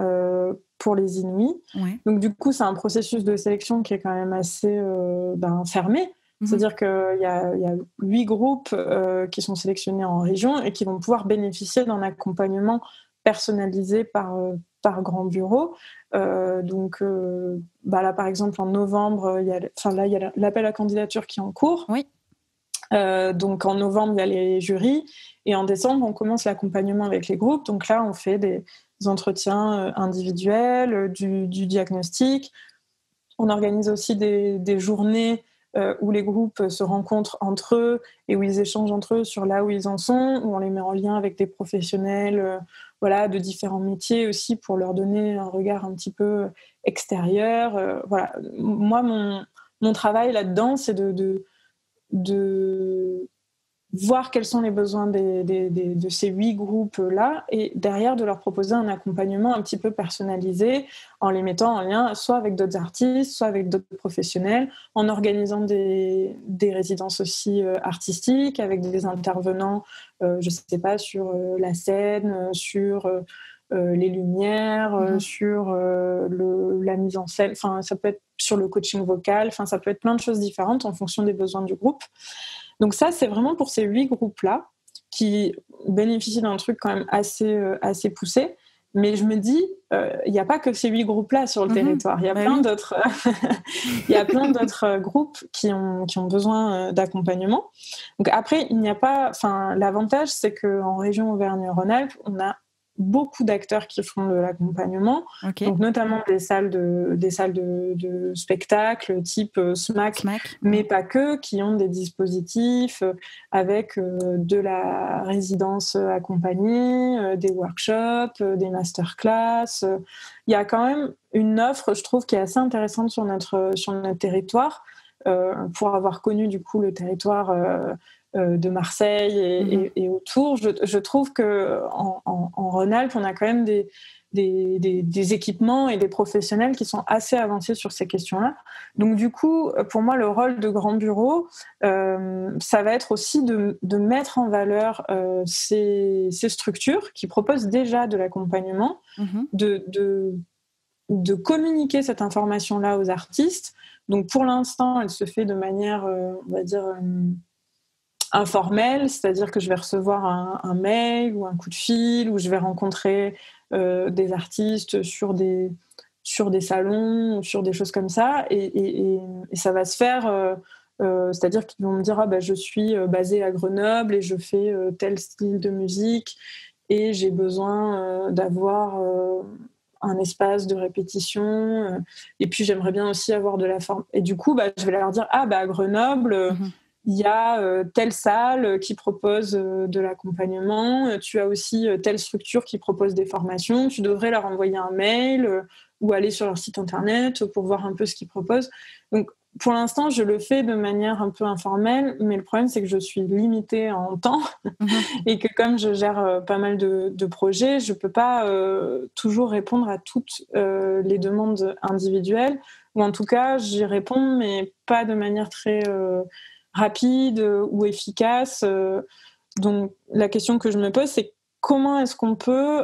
pour les Inouïs. Ouais. Donc du coup, c'est un processus de sélection qui est quand même assez fermé. C'est-à-dire qu'il y a 8 groupes qui sont sélectionnés en région et qui vont pouvoir bénéficier d'un accompagnement personnalisé par Grand Bureau. Donc là, par exemple, en novembre, il y a l'appel à candidature qui est en cours. Oui. Donc en novembre, il y a les jurys. Et en décembre, on commence l'accompagnement avec les groupes. Donc là, on fait des entretiens individuels, du diagnostic. On organise aussi des journées où les groupes se rencontrent entre eux et où ils échangent entre eux sur là où ils en sont, où on les met en lien avec des professionnels de différents métiers aussi, pour leur donner un regard un petit peu extérieur. Voilà. Moi, mon travail là-dedans, c'est de voir quels sont les besoins de ces 8 groupes-là, et derrière de leur proposer un accompagnement un petit peu personnalisé, en les mettant en lien soit avec d'autres artistes, soit avec d'autres professionnels, en organisant des résidences aussi artistiques, avec des intervenants, je ne sais pas, sur la scène, sur les lumières, sur la mise en scène, ça peut être sur le coaching vocal, ça peut être plein de choses différentes en fonction des besoins du groupe. Donc ça, c'est vraiment pour ces 8 groupes-là qui bénéficient d'un truc quand même assez poussé. Mais je me dis, il n'y a pas que ces 8 groupes-là sur le territoire. Il y a plein d'autres, il y a plein d'autres groupes qui ont besoin d'accompagnement. Donc après, il n'y a pas, l'avantage, c'est qu'en région Auvergne-Rhône-Alpes, on a beaucoup d'acteurs qui font de l'accompagnement, donc notamment des salles de spectacle type SMAC, mais pas que, qui ont des dispositifs avec de la résidence accompagnée, des workshops, des masterclass. Il y a quand même une offre, je trouve, qui est assez intéressante sur notre territoire, pour avoir connu du coup le territoire de Marseille et autour. Je trouve qu'en Rhône-Alpes, on a quand même des équipements et des professionnels qui sont assez avancés sur ces questions-là. Donc du coup, pour moi, le rôle de Grand Bureau, ça va être aussi de mettre en valeur ces structures qui proposent déjà de l'accompagnement, de communiquer cette information-là aux artistes. Donc pour l'instant, elle se fait de manière, on va dire, informelle, c'est-à-dire que je vais recevoir un mail ou un coup de fil, ou je vais rencontrer des artistes sur des salons, ou sur des choses comme ça, et ça va se faire, c'est-à-dire qu'ils vont me dire je suis basée à Grenoble et je fais tel style de musique et j'ai besoin d'avoir un espace de répétition, et puis j'aimerais bien aussi avoir de la forme. Et du coup, je vais leur dire à Grenoble, il y a telle salle qui propose de l'accompagnement, tu as aussi telle structure qui propose des formations, tu devrais leur envoyer un mail ou aller sur leur site internet pour voir un peu ce qu'ils proposent. Donc, pour l'instant, je le fais de manière un peu informelle, mais le problème, c'est que je suis limitée en temps et que comme je gère pas mal de projets, je ne peux pas toujours répondre à toutes les demandes individuelles, ou en tout cas, j'y réponds, mais pas de manière très rapide ou efficace. Donc, la question que je me pose, c'est comment est-ce qu'on peut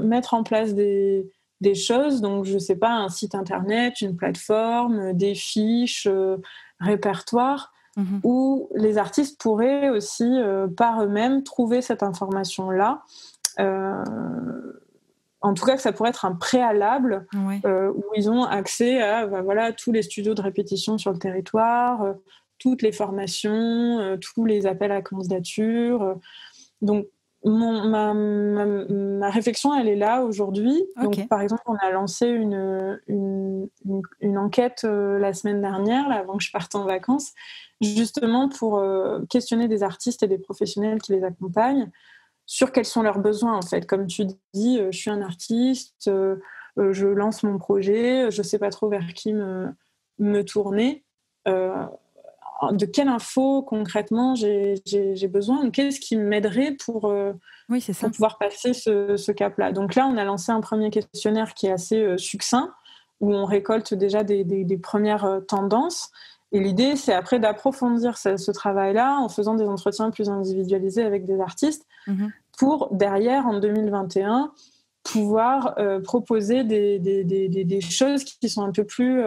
mettre en place des choses, donc je sais pas, un site internet, une plateforme, des fiches, répertoires, où les artistes pourraient aussi par eux-mêmes trouver cette information-là. En tout cas, que ça pourrait être un préalable où ils ont accès à voilà, tous les studios de répétition sur le territoire, toutes les formations, tous les appels à candidature. Donc, ma réflexion, elle est là aujourd'hui. Donc, par exemple, on a lancé une enquête la semaine dernière, là, avant que je parte en vacances, justement pour questionner des artistes et des professionnels qui les accompagnent sur quels sont leurs besoins, en fait. Comme tu dis, je suis un artiste, je lance mon projet, je ne sais pas trop vers qui me tourner. De quelle info concrètement j'ai besoin, qu'est-ce qui m'aiderait pour pouvoir passer ce cap-là. Donc là, on a lancé un premier questionnaire qui est assez succinct, où on récolte déjà des premières tendances. Et l'idée, c'est après d'approfondir ce travail-là en faisant des entretiens plus individualisés avec des artistes pour, derrière, en 2021, pouvoir proposer des choses qui sont un peu plus...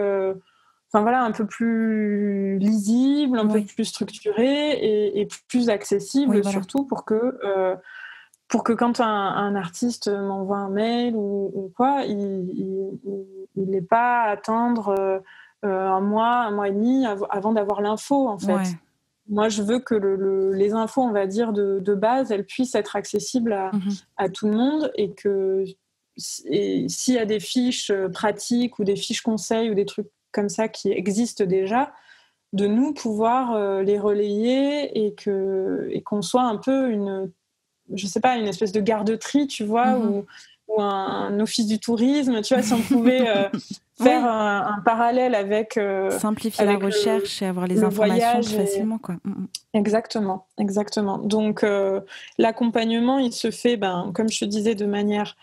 un peu plus lisible, un peu plus structuré et plus accessible, surtout pour que quand un artiste m'envoie un mail ou quoi, il n'ait pas à attendre un mois et demi avant d'avoir l'info, en fait. Ouais. Moi, je veux que les infos, on va dire, de base, elles puissent être accessibles à tout le monde et que s'il y a des fiches pratiques ou des fiches conseils ou des trucs comme ça qui existent déjà, de nous pouvoir les relayer et qu'on soit un peu une espèce de garde-tri, tu vois, ou un office du tourisme, tu vois, si on pouvait faire un parallèle avec... simplifier la recherche et avoir les informations plus facilement, quoi. Exactement. Donc, l'accompagnement, il se fait, comme je te disais, de manière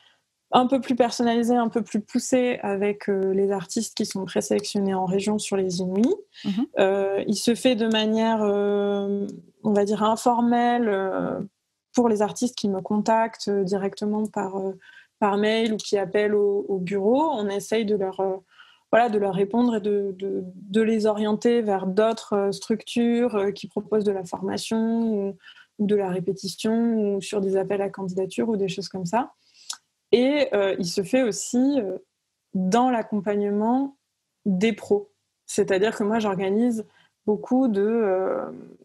un peu plus personnalisé, un peu plus poussé avec les artistes qui sont présélectionnés en région sur les Inouïs. Il se fait de manière, on va dire, informelle pour les artistes qui me contactent directement par mail ou qui appellent au bureau. On essaye de leur répondre et de les orienter vers d'autres structures qui proposent de la formation ou de la répétition ou sur des appels à candidature ou des choses comme ça. Et il se fait aussi dans l'accompagnement des pros. C'est-à-dire que moi, j'organise beaucoup de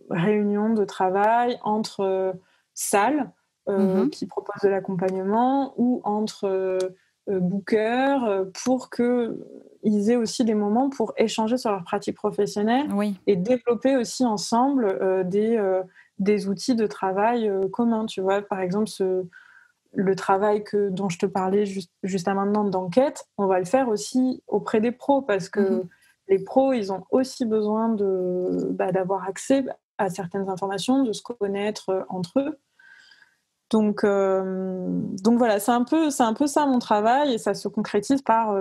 réunions de travail entre salles qui proposent de l'accompagnement ou entre bookers pour qu'ils aient aussi des moments pour échanger sur leur pratique professionnelle et développer aussi ensemble des outils de travail communs. Tu vois, par exemple, le travail dont je te parlais juste à maintenant d'enquête, on va le faire aussi auprès des pros parce que les pros, ils ont aussi besoin d'avoir accès à certaines informations, de se connaître entre eux. Donc voilà, c'est un peu ça mon travail et ça se concrétise par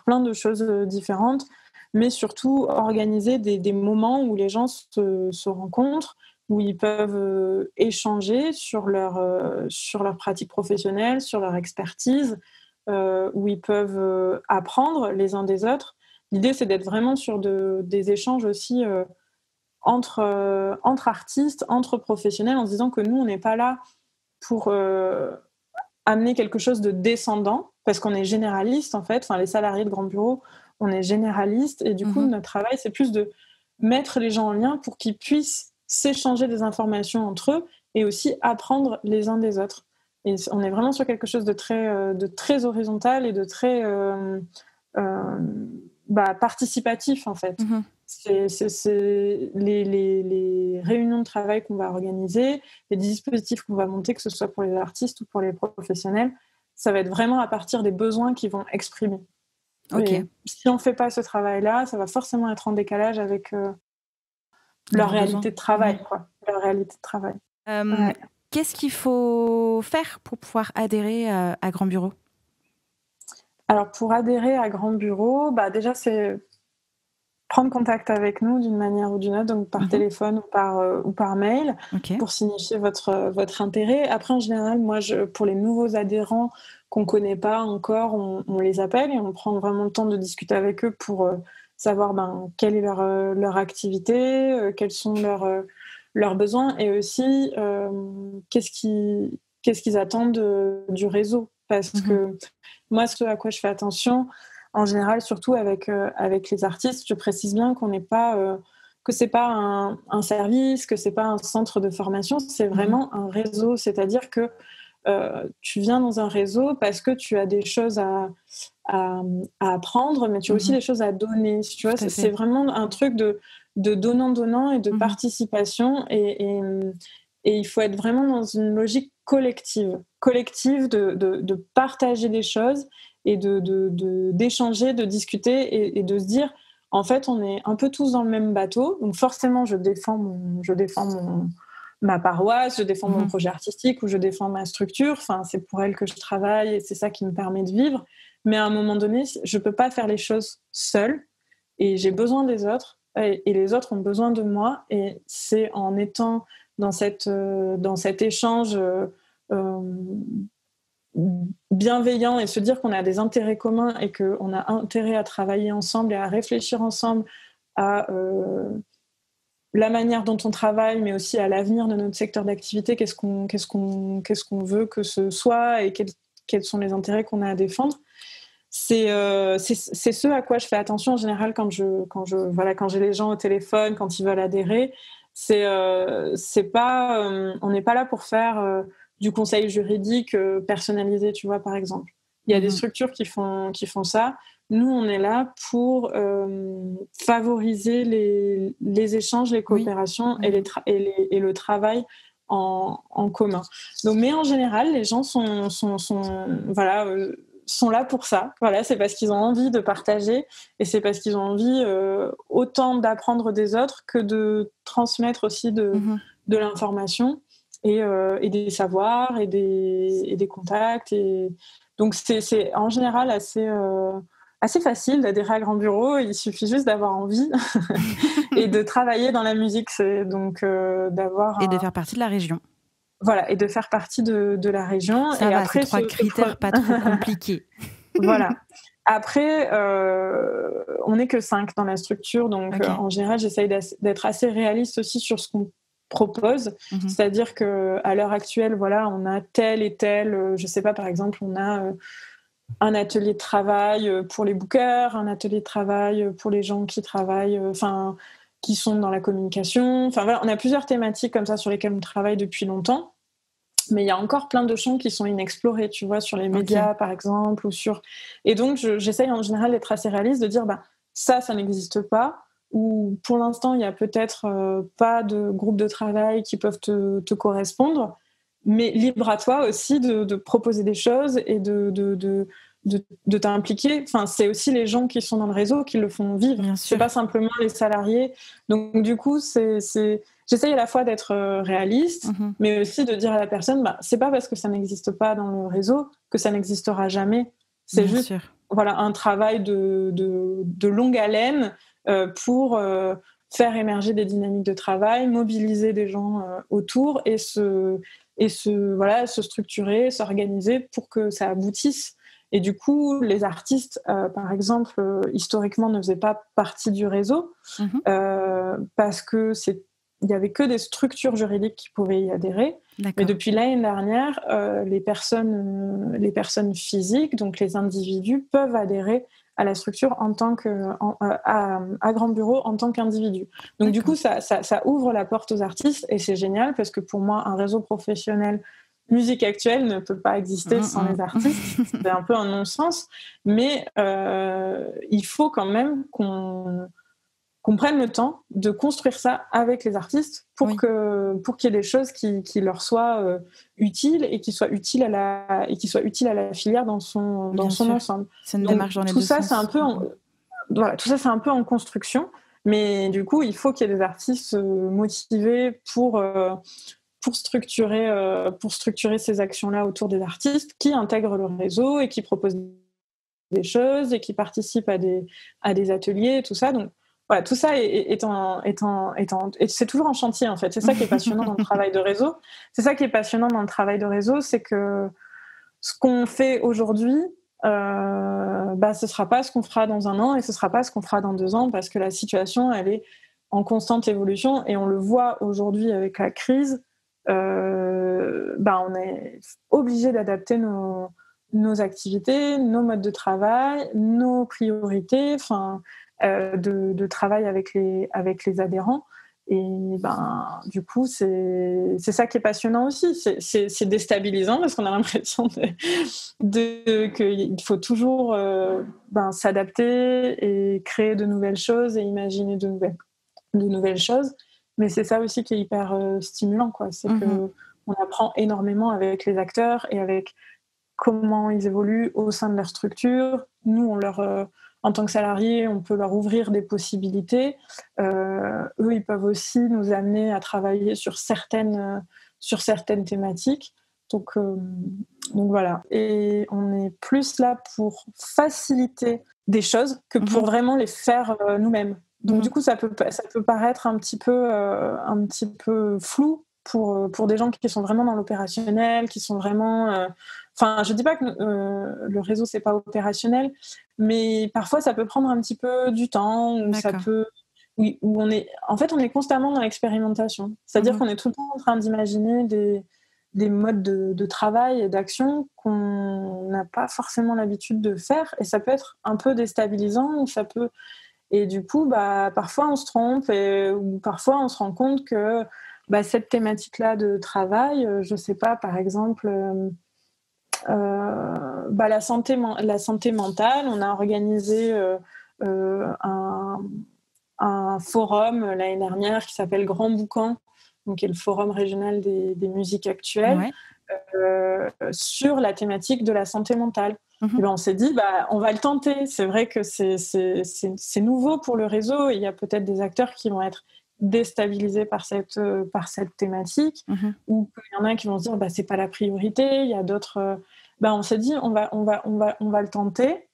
plein de choses différentes, mais surtout organiser des moments où les gens se rencontrent, où ils peuvent échanger sur leur pratique professionnelle, sur leur expertise, où ils peuvent apprendre les uns des autres. L'idée, c'est d'être vraiment sur des échanges aussi entre artistes, entre professionnels, en se disant que nous, on n'est pas là pour amener quelque chose de descendant, parce qu'on est généraliste, en fait. Enfin, les salariés de grands bureaux, on est généraliste, et du coup, notre travail, c'est plus de mettre les gens en lien pour qu'ils puissent s'échanger des informations entre eux et aussi apprendre les uns des autres. Et on est vraiment sur quelque chose de très horizontal et de très participatif, en fait. C'est les réunions de travail qu'on va organiser, les dispositifs qu'on va monter, que ce soit pour les artistes ou pour les professionnels, ça va être vraiment à partir des besoins qu'ils vont exprimer. Et si on ne fait pas ce travail-là, ça va forcément être en décalage avec leur réalité de travail. Leur réalité de travail. Qu'est-ce qu'il faut faire pour pouvoir adhérer à Grand Bureau ? Alors, pour adhérer à Grand Bureau, déjà, c'est prendre contact avec nous d'une manière ou d'une autre, donc par téléphone ou par mail, pour signifier votre intérêt. Après, en général, moi, pour les nouveaux adhérents qu'on ne connaît pas encore, on les appelle et on prend vraiment le temps de discuter avec eux pour savoir quelle est leur activité, quels sont leurs besoins et aussi qu'est-ce qu'ils attendent du réseau. Parce que moi, ce à quoi je fais attention, en général, surtout avec les artistes, je précise bien qu'on n'est pas, que c'est pas un service, que c'est pas un centre de formation, c'est vraiment un réseau. C'est-à-dire que tu viens dans un réseau parce que tu as des choses à apprendre, mais tu as aussi des choses à donner. Tu vois, c'est vraiment un truc de donnant-donnant et de participation. Et il faut être vraiment dans une logique collective de partager des choses et d'échanger, de discuter et de se dire, en fait, on est un peu tous dans le même bateau. Donc forcément, je défends ma paroisse, je défends mon projet artistique ou je défends ma structure. Enfin, c'est pour elle que je travaille et c'est ça qui me permet de vivre. Mais à un moment donné, je ne peux pas faire les choses seule et j'ai besoin des autres et les autres ont besoin de moi. Et c'est en étant dans cet échange bienveillant et se dire qu'on a des intérêts communs et qu'on a intérêt à travailler ensemble et à réfléchir ensemble à la manière dont on travaille, mais aussi à l'avenir de notre secteur d'activité, qu'est-ce qu'on veut que ce soit et quels sont les intérêts qu'on a à défendre. C'est ce à quoi je fais attention en général quand j'ai les gens au téléphone, quand ils veulent adhérer. C'est pas, on n'est pas là pour faire du conseil juridique personnalisé, tu vois, par exemple. Il y a des structures qui font ça. Nous, on est là pour favoriser les échanges, les coopérations et le travail en commun. Donc, mais en général, les gens sont là pour ça. Voilà, c'est parce qu'ils ont envie de partager et c'est parce qu'ils ont envie autant d'apprendre des autres que de transmettre aussi de l'information et des savoirs et des contacts. Et donc, c'est en général assez facile d'adhérer à Grand Bureau. Il suffit juste d'avoir envie et de travailler dans la musique. Donc, et de faire partie de la région. Voilà, et de faire partie de la région. Ça va, après, c'est 3 critères pas trop compliqués. Voilà. Après, on n'est que 5 dans la structure, donc en général, j'essaye d'être assez réaliste aussi sur ce qu'on propose. C'est-à-dire qu'à l'heure actuelle, voilà, on a tel et tel, je sais pas, par exemple, on a un atelier de travail pour les bookers, un atelier de travail pour les gens qui travaillent, qui sont dans la communication. Enfin voilà, on a plusieurs thématiques comme ça sur lesquelles on travaille depuis longtemps. Mais il y a encore plein de champs qui sont inexplorés, tu vois, sur les médias, par exemple, Et donc, j'essaye en général d'être assez réaliste, de dire, ça n'existe pas, ou pour l'instant, il n'y a peut-être pas de groupe de travail qui peuvent te correspondre, mais libre à toi aussi de proposer des choses et de t'impliquer. Enfin, c'est aussi les gens qui sont dans le réseau qui le font vivre. C'est pas simplement les salariés. Donc, du coup, j'essaye à la fois d'être réaliste, mais aussi de dire à la personne, c'est pas parce que ça n'existe pas dans le réseau que ça n'existera jamais. C'est juste voilà, un travail de longue haleine pour faire émerger des dynamiques de travail, mobiliser des gens autour et se structurer, s'organiser pour que ça aboutisse. Et du coup, les artistes, par exemple, historiquement, ne faisaient pas partie du réseau parce que il n'y avait que des structures juridiques qui pouvaient y adhérer. Mais depuis l'année dernière, les personnes physiques, donc les individus, peuvent adhérer à la structure à Grand Bureau en tant qu'individu. Donc du coup, ça ouvre la porte aux artistes et c'est génial parce que pour moi, un réseau professionnel musique actuelle ne peut pas exister sans les artistes. C'est un peu un non-sens, mais il faut quand même qu'on qu'on prenne le temps de construire ça avec les artistes pour qu'il y ait des choses qui leur soient utiles et qui soient utiles à la filière dans son ensemble. C'est une démarche dans les deux sens. Tout ça, c'est un peu en construction, mais du coup, il faut qu'il y ait des artistes motivés pour structurer ces actions-là autour des artistes qui intègrent le réseau et qui proposent des choses et qui participent à des ateliers, tout ça. Donc, voilà, tout ça et c'est toujours en chantier en fait. C'est ça qui est passionnant dans le travail de réseau. C'est que ce qu'on fait aujourd'hui, ce sera pas ce qu'on fera dans 1 an et ce sera pas ce qu'on fera dans 2 ans parce que la situation elle est en constante évolution et on le voit aujourd'hui avec la crise. On est obligé d'adapter nos activités, nos modes de travail, nos priorités. De travail avec les adhérents et du coup c'est ça qui est passionnant aussi, c'est déstabilisant parce qu'on a l'impression qu'il faut toujours s'adapter et créer de nouvelles choses et imaginer de nouvelles choses, mais c'est ça aussi qui est hyper stimulant quoi. C'est que on apprend énormément avec les acteurs et avec comment ils évoluent au sein de leur structure. Nous on leur en tant que salariés, on peut leur ouvrir des possibilités. Eux, ils peuvent aussi nous amener à travailler sur certaines thématiques. Donc voilà. Et on est plus là pour faciliter des choses que pour vraiment les faire nous-mêmes. Donc du coup, ça peut paraître un petit peu flou pour des gens qui sont vraiment dans l'opérationnel, qui sont vraiment... je dis pas que le réseau c'est pas opérationnel, mais parfois ça peut prendre un petit peu du temps, où on est constamment dans l'expérimentation. C'est-à-dire qu'on est tout le temps en train d'imaginer des modes de travail et d'action qu'on n'a pas forcément l'habitude de faire, et ça peut être un peu déstabilisant, et du coup, parfois on se trompe, ou parfois on se rend compte que cette thématique-là de travail, je sais pas, par exemple, la santé mentale, on a organisé un forum l'année dernière qui s'appelle Grand Boucan, donc qui est le forum régional des musiques actuelles, sur la thématique de la santé mentale. Et on s'est dit, on va le tenter. C'est vrai que c'est nouveau pour le réseau, et il y a peut-être des acteurs qui vont être déstabilisés par cette thématique, ou il y en a qui vont se dire c'est pas la priorité. Il y a d'autres. On s'est dit on va le tenter,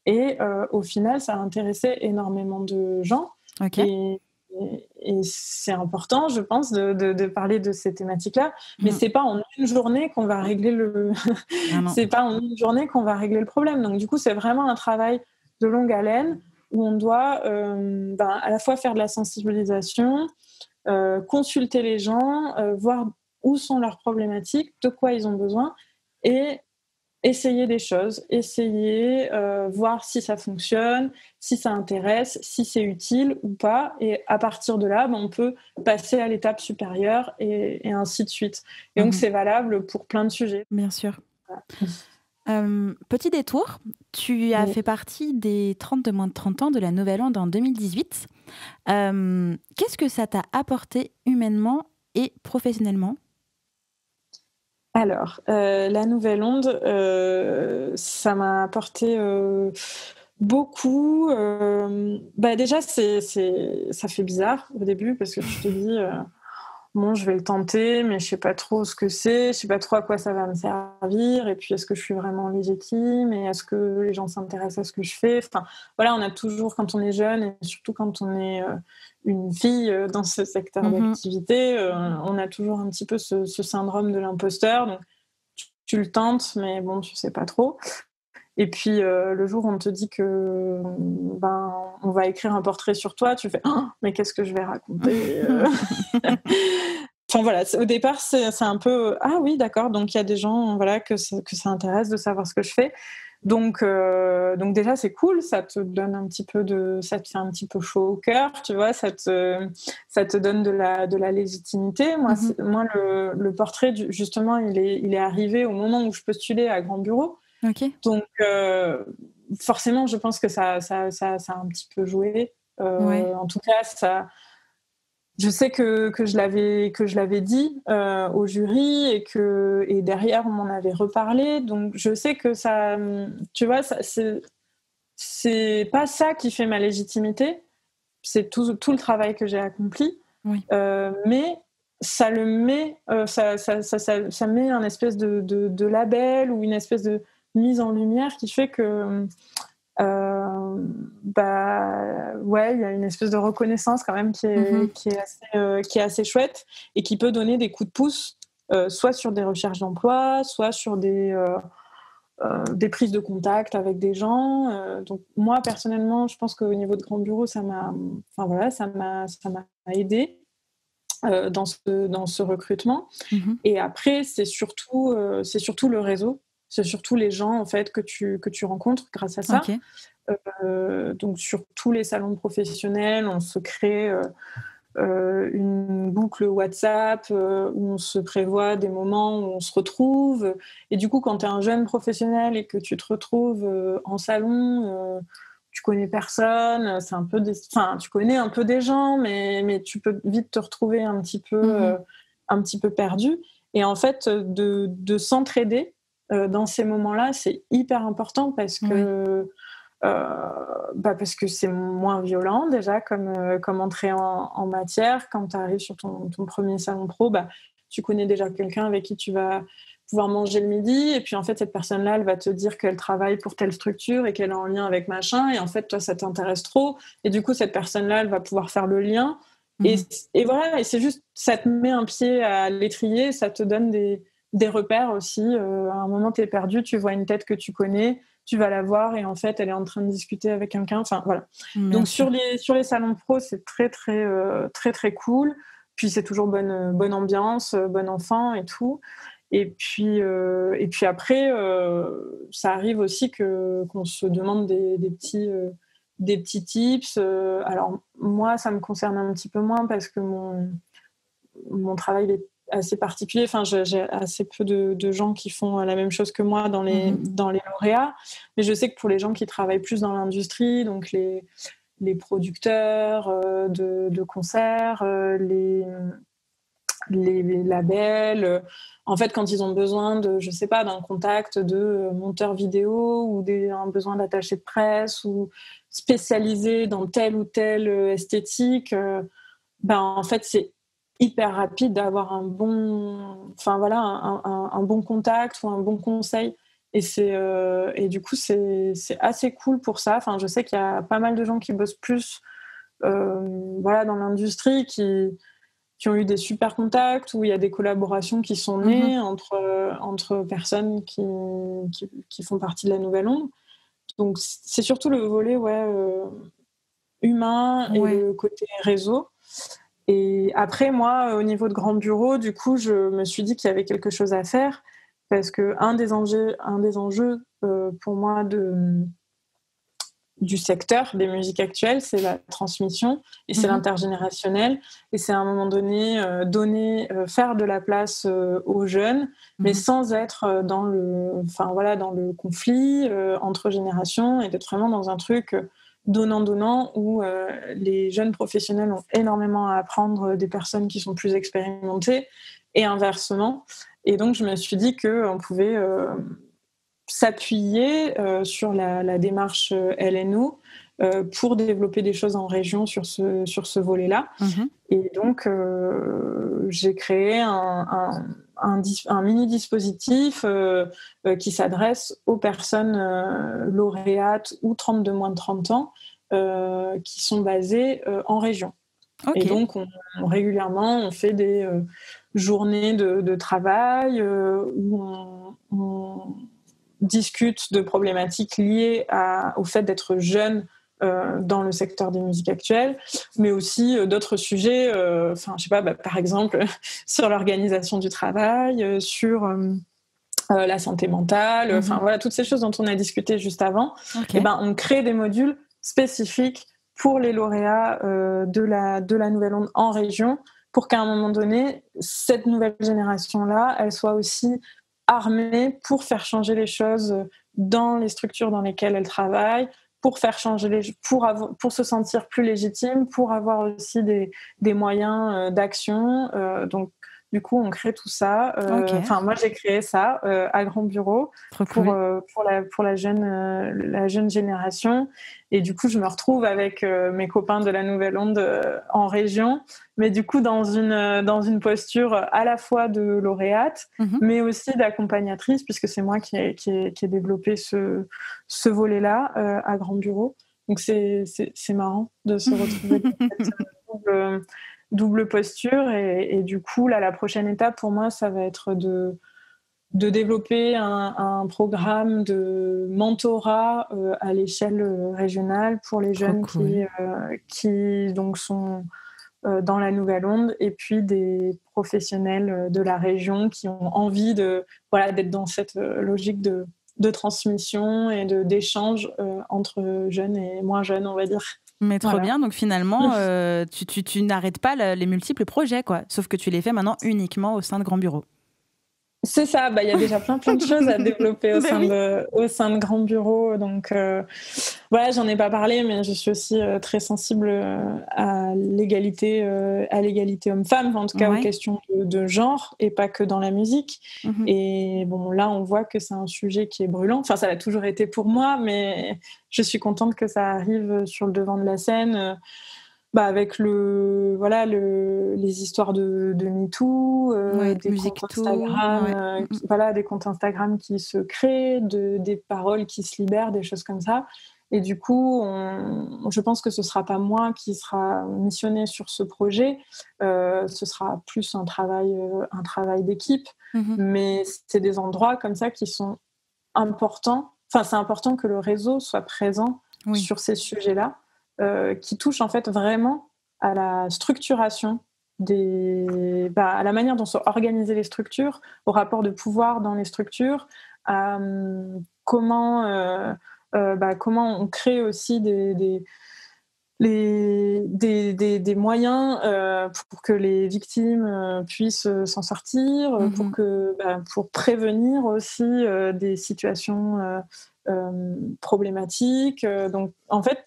et au final ça a intéressé énormément de gens. Et c'est important, je pense, de parler de ces thématiques-là, mais c'est pas en une journée qu'on va régler c'est pas en une journée qu'on va régler le problème. Donc du coup, c'est vraiment un travail de longue haleine où on doit à la fois faire de la sensibilisation, consulter les gens, voir où sont leurs problématiques, de quoi ils ont besoin, et essayer des choses, voir si ça fonctionne, si ça intéresse, si c'est utile ou pas, et à partir de là, on peut passer à l'étape supérieure et ainsi de suite. Et donc c'est valable pour plein de sujets. Bien sûr. Petit détour, tu as fait partie des 30 de moins de 30 ans de la Nouvelle Onde en 2018. Qu'est-ce que ça t'a apporté humainement et professionnellement ? Alors, la Nouvelle Onde, ça m'a apporté beaucoup. Déjà, ça fait bizarre au début parce que tu te dis, je vais le tenter, mais je ne sais pas trop ce que c'est, je ne sais pas trop à quoi ça va me servir, et puis est-ce que je suis vraiment légitime, et est-ce que les gens s'intéressent à ce que je fais. On a toujours, quand on est jeune, et surtout quand on est une fille dans ce secteur d'activité, on a toujours un petit peu ce syndrome de l'imposteur. Donc tu le tentes, mais tu sais pas trop. Et puis le jour où on te dit que on va écrire un portrait sur toi, tu fais mais qu'est-ce que je vais raconter. Au départ c'est un peu oui d'accord, donc il y a des gens que ça intéresse de savoir ce que je fais. Donc déjà c'est cool, ça te donne ça te fait un petit peu chaud au cœur, tu vois, ça te donne de la légitimité. Moi le portrait justement il est arrivé au moment où je postulais à Grand Bureau. Donc forcément je pense que ça a un petit peu joué. En tout cas, ça, je sais que je l'avais dit au jury et derrière on m'en avait reparlé. Donc je sais que ça, tu vois, ça, c'est pas ça qui fait ma légitimité. C'est tout le travail que j'ai accompli. Oui. Mais ça le met, ça met un espèce de label ou une espèce de mise en lumière qui fait que il y a une espèce de reconnaissance quand même qui est assez chouette et qui peut donner des coups de pouce, soit sur des recherches d'emploi, soit sur des prises de contact avec des gens. Donc moi personnellement, je pense qu'au niveau de Grand Bureau, ça m'a aidé dans ce recrutement. Et après, c'est surtout le réseau. C'est surtout les gens en fait que tu rencontres grâce à ça. Okay. Donc sur tous les salons professionnels, on se crée une boucle WhatsApp où on se prévoit des moments où on se retrouve. Et du coup, quand tu es un jeune professionnel et que tu te retrouves en salon, tu connais personne, c'est un peu tu connais un peu des gens, mais tu peux vite te retrouver un petit peu perdu. Et en fait, de s'entraider dans ces moments-là, c'est hyper important parce que parce que c'est moins violent déjà comme entrée en matière. Quand tu arrives sur ton premier salon pro, tu connais déjà quelqu'un avec qui tu vas pouvoir manger le midi, et puis en fait cette personne-là elle va te dire qu'elle travaille pour telle structure et qu'elle est en lien avec machin, et en fait toi ça t'intéresse trop, et du coup cette personne-là elle va pouvoir faire le lien. Et voilà, et c'est juste, ça te met un pied à l'étrier, ça te donne des repères aussi. À un moment t'es perdu, tu vois une tête que tu connais, tu vas la voir et en fait elle est en train de discuter avec quelqu'un. Enfin voilà. Donc sur les salons pro, c'est très très très très cool. Puis c'est toujours bonne ambiance, bon enfant et tout. Et puis après, ça arrive aussi qu'on se demande des petits tips. Alors moi, ça me concerne un petit peu moins parce que mon travail est assez particulier. Enfin, j'ai assez peu de gens qui font la même chose que moi dans les lauréats. Mais je sais que pour les gens qui travaillent plus dans l'industrie, donc les producteurs de concerts, les labels, en fait, quand ils ont besoin d'un contact de monteur vidéo ou un besoin d'attaché de presse ou spécialisé dans telle ou telle esthétique, en fait, c'est hyper rapide d'avoir un bon contact ou un bon conseil. Et du coup, c'est assez cool pour ça. Enfin, je sais qu'il y a pas mal de gens qui bossent plus dans l'industrie qui ont eu des super contacts, où il y a des collaborations qui sont nées entre personnes qui font partie de la Nouvelle Onde. Donc c'est surtout le volet humain et le côté réseau. Et après, moi, au niveau de Grand Bureau, du coup, je me suis dit qu'il y avait quelque chose à faire, parce que un des enjeux pour moi du secteur des musiques actuelles, c'est la transmission et c'est l'intergénérationnel, et c'est à un moment donné faire de la place aux jeunes, mais sans être dans le conflit entre générations, et d'être vraiment dans un truc donnant où les jeunes professionnels ont énormément à apprendre des personnes qui sont plus expérimentées, et inversement. Et donc je me suis dit qu'on pouvait s'appuyer sur la démarche LNO pour développer des choses en région sur ce volet-là. Et donc, j'ai créé un mini-dispositif qui s'adresse aux personnes lauréates ou de moins de 30 ans qui sont basées en région. Okay. Et donc, régulièrement, on fait des journées de travail où on discute de problématiques liées au fait d'être jeune dans le secteur des musiques actuelles, mais aussi d'autres sujets, par exemple, sur l'organisation du travail, sur la santé mentale, toutes ces choses dont on a discuté juste avant. Okay. Et on crée des modules spécifiques pour les lauréats de la Nouvelle Onde en région, pour qu'à un moment donné, cette nouvelle génération-là, elle soit aussi armée pour faire changer les choses dans les structures dans lesquelles elle travaille, pour faire changer pour se sentir plus légitime, pour avoir aussi des moyens d'action. Donc, du coup, on crée tout ça. Moi, j'ai créé ça à Grand Bureau pour la jeune génération. Et du coup, je me retrouve avec mes copains de la Nouvelle Onde en région, mais du coup, dans une posture à la fois de lauréate, mais aussi d'accompagnatrice, puisque c'est moi qui ai développé ce volet-là à Grand Bureau. Donc, c'est marrant de se retrouver dans cette double posture. Et du coup, là, la prochaine étape pour moi, ça va être de développer un programme de mentorat à l'échelle régionale pour les jeunes qui donc sont dans la Nouvelle Onde, et puis des professionnels de la région qui ont envie d'être dans cette logique de transmission et d'échange entre jeunes et moins jeunes, on va dire. Mais trop bien, donc finalement, tu n'arrêtes pas les multiples projets, quoi. Sauf que tu les fais maintenant uniquement au sein de Grand Bureau. C'est ça, il y a déjà plein de choses à développer au sein de Grand Bureau. Donc j'en ai pas parlé, mais je suis aussi très sensible à l'égalité homme-femme, en tout cas aux questions de genre, et pas que dans la musique. Et bon, là, on voit que c'est un sujet qui est brûlant. Enfin, ça l'a toujours été pour moi, mais je suis contente que ça arrive sur le devant de la scène. Avec les histoires de MeToo, des comptes Instagram, des comptes Instagram qui se créent, des paroles qui se libèrent, des choses comme ça. Et du coup, je pense que ce sera pas moi qui sera missionnée sur ce projet. Ce sera plus un travail d'équipe. Mais c'est des endroits comme ça qui sont importants. Enfin, c'est important que le réseau soit présent sur ces sujets-là. Qui touche en fait vraiment à la structuration à la manière dont sont organisées les structures, au rapport de pouvoir dans les structures, à comment on crée aussi des moyens pour que les victimes puissent s'en sortir, pour prévenir aussi des situations problématiques. Donc en fait,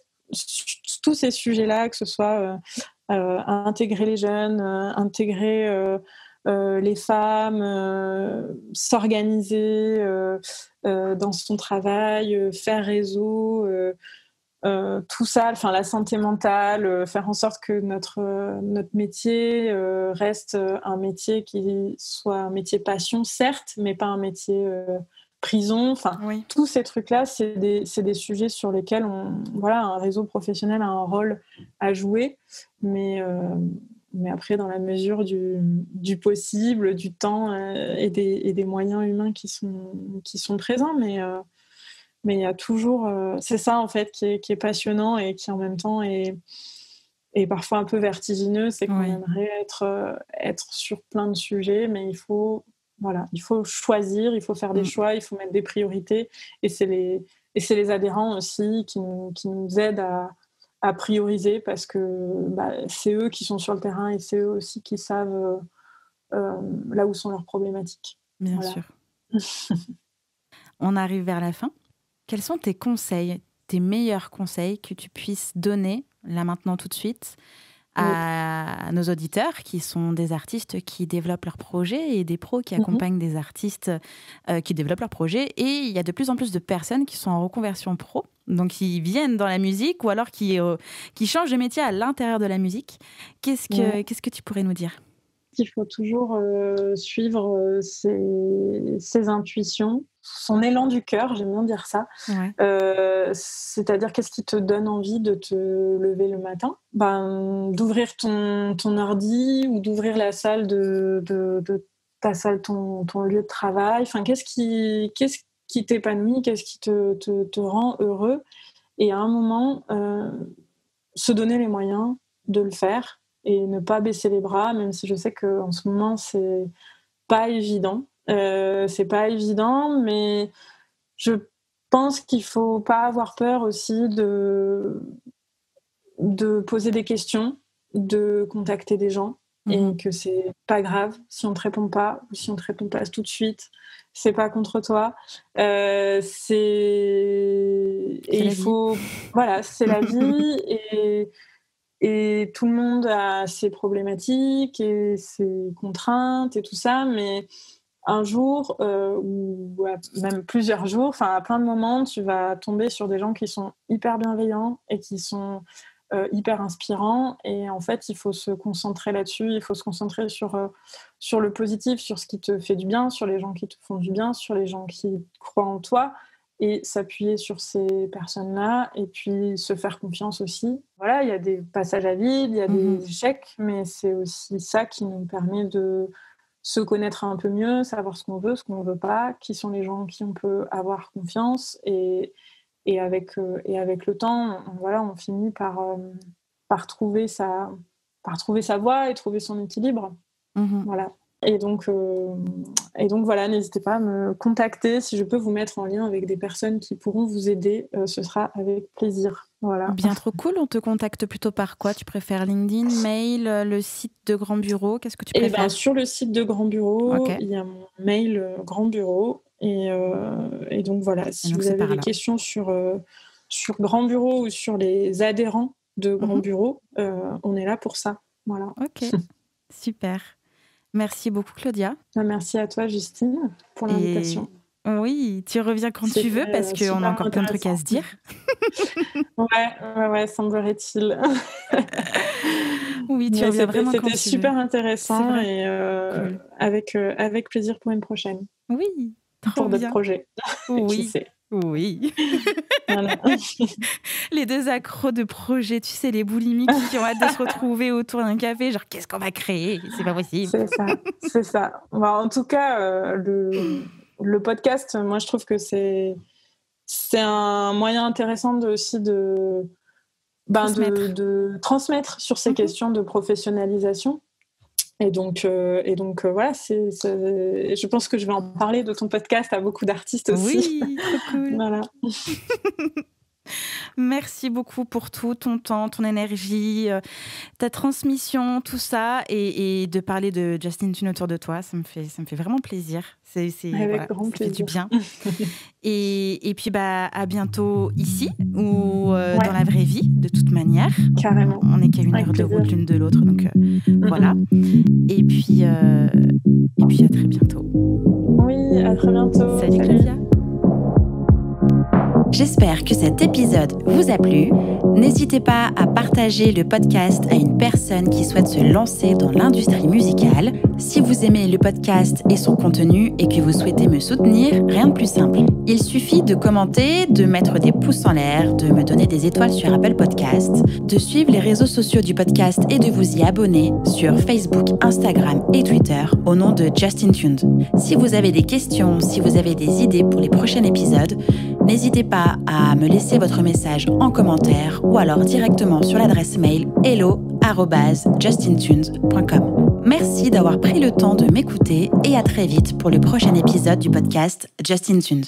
tous ces sujets-là, que ce soit intégrer les jeunes, intégrer les femmes, s'organiser dans son travail, faire réseau, tout ça, enfin la santé mentale, faire en sorte que notre métier reste un métier qui soit un métier passion, certes, mais pas un métier prison, tous ces trucs-là, c'est des sujets sur lesquels un réseau professionnel a un rôle à jouer, mais après, dans la mesure du possible, du temps et des moyens humains qui sont présents, mais il y a toujours... c'est ça, en fait, qui est passionnant et qui, en même temps, est parfois un peu vertigineux, c'est qu'on aimerait être sur plein de sujets, mais il faut choisir, il faut faire des choix, il faut mettre des priorités. Et c'est les adhérents aussi qui nous aident à prioriser, parce que c'est eux qui sont sur le terrain et c'est eux aussi qui savent là où sont leurs problématiques. Bien sûr. On arrive vers la fin. Quels sont tes conseils, tes meilleurs conseils que tu puisses donner, là maintenant tout de suite, à nos auditeurs qui sont des artistes qui développent leurs projets et des pros qui accompagnent des artistes qui développent leurs projets. Et il y a de plus en plus de personnes qui sont en reconversion pro, donc qui viennent dans la musique ou alors qui changent de métier à l'intérieur de la musique. Qu'est-ce que tu pourrais nous dire ? Il faut toujours suivre ses intuitions, son élan du cœur, j'aime bien dire ça. C'est-à-dire, qu'est-ce qui te donne envie de te lever le matin ? D'ouvrir ton ordi ou d'ouvrir la salle de ta salle, ton lieu de travail. Enfin, qu'est-ce qui t'épanouit ? Qu'est-ce qui te rend heureux ? Et à un moment, se donner les moyens de le faire. Et ne pas baisser les bras, même si je sais qu'en ce moment, c'est pas évident. C'est pas évident, mais je pense qu'il faut pas avoir peur aussi de poser des questions, de contacter des gens, et que c'est pas grave si on te répond pas ou si on te répond pas tout de suite. C'est pas contre toi. Il faut... Voilà, c'est la vie et tout le monde a ses problématiques et ses contraintes et tout ça, mais un jour ou même plusieurs jours, à plein de moments, tu vas tomber sur des gens qui sont hyper bienveillants et qui sont hyper inspirants. Et en fait, il faut se concentrer là-dessus. Il faut se concentrer sur le positif, sur ce qui te fait du bien, sur les gens qui te font du bien, sur les gens qui croient en toi et s'appuyer sur ces personnes-là et puis se faire confiance aussi. Voilà, il y a des passages à vide, il y a des échecs, mais c'est aussi ça qui nous permet de se connaître un peu mieux, savoir ce qu'on veut, ce qu'on veut pas, qui sont les gens en qui on peut avoir confiance et avec le temps, on finit par trouver sa voie et trouver son équilibre. Voilà. Et donc voilà, n'hésitez pas à me contacter si je peux vous mettre en lien avec des personnes qui pourront vous aider, ce sera avec plaisir. Voilà. Bien, trop cool. On te contacte plutôt par quoi ? Tu préfères LinkedIn, mail, le site de Grand Bureau ? Qu'est-ce que tu préfères ? Sur le site de Grand Bureau, il y a mon mail Grand Bureau. Et donc voilà, si vous avez des questions sur Grand Bureau ou sur les adhérents de Grand Bureau, on est là pour ça. Voilà. Ok, super. Merci beaucoup, Claudia. Merci à toi, Justine, pour l'invitation. Oui, tu reviens quand tu veux parce qu'on a encore plein de trucs à se dire. Ouais, semblerait-il. Oui, tu reviens vraiment quand tu veux. C'était super intéressant et cool. Avec plaisir pour une prochaine. Oui, trop pour bien. d'autres projets. Oui. Qui sait. Oui. Voilà. Les deux accros de projets, tu sais, les boulimiques qui ont hâte de se retrouver autour d'un café, genre qu'est-ce qu'on va créer ? C'est pas possible. C'est ça. En tout cas, le podcast, moi je trouve que c'est un moyen intéressant de transmettre sur ces questions de professionnalisation. Et donc voilà, je pense que je vais en parler de ton podcast à beaucoup d'artistes aussi. Oui, trop cool. Voilà. Merci beaucoup pour tout, ton temps, ton énergie, ta transmission, tout ça, et de parler de Just In Tune autour de toi, ça me fait vraiment plaisir. Avec grand plaisir. Ça fait du bien. et puis à bientôt ici ou dans la vraie vie, de toute manière. Carrément. On n'est qu'à 1 heure de route l'une de l'autre, donc voilà. Et puis à très bientôt. Oui, à très bientôt. Salut Claudia. J'espère que cet épisode vous a plu. N'hésitez pas à partager le podcast à une personne qui souhaite se lancer dans l'industrie musicale. Si vous aimez le podcast et son contenu et que vous souhaitez me soutenir, rien de plus simple. Il suffit de commenter, de mettre des pouces en l'air, de me donner des étoiles sur Apple Podcasts, de suivre les réseaux sociaux du podcast et de vous y abonner sur Facebook, Instagram et Twitter au nom de Just In Tune. Si vous avez des questions, si vous avez des idées pour les prochains épisodes, n'hésitez pas à me laisser votre message en commentaire ou alors directement sur l'adresse mail hello@justintunes.com. Merci d'avoir pris le temps de m'écouter et à très vite pour le prochain épisode du podcast Just In Tune.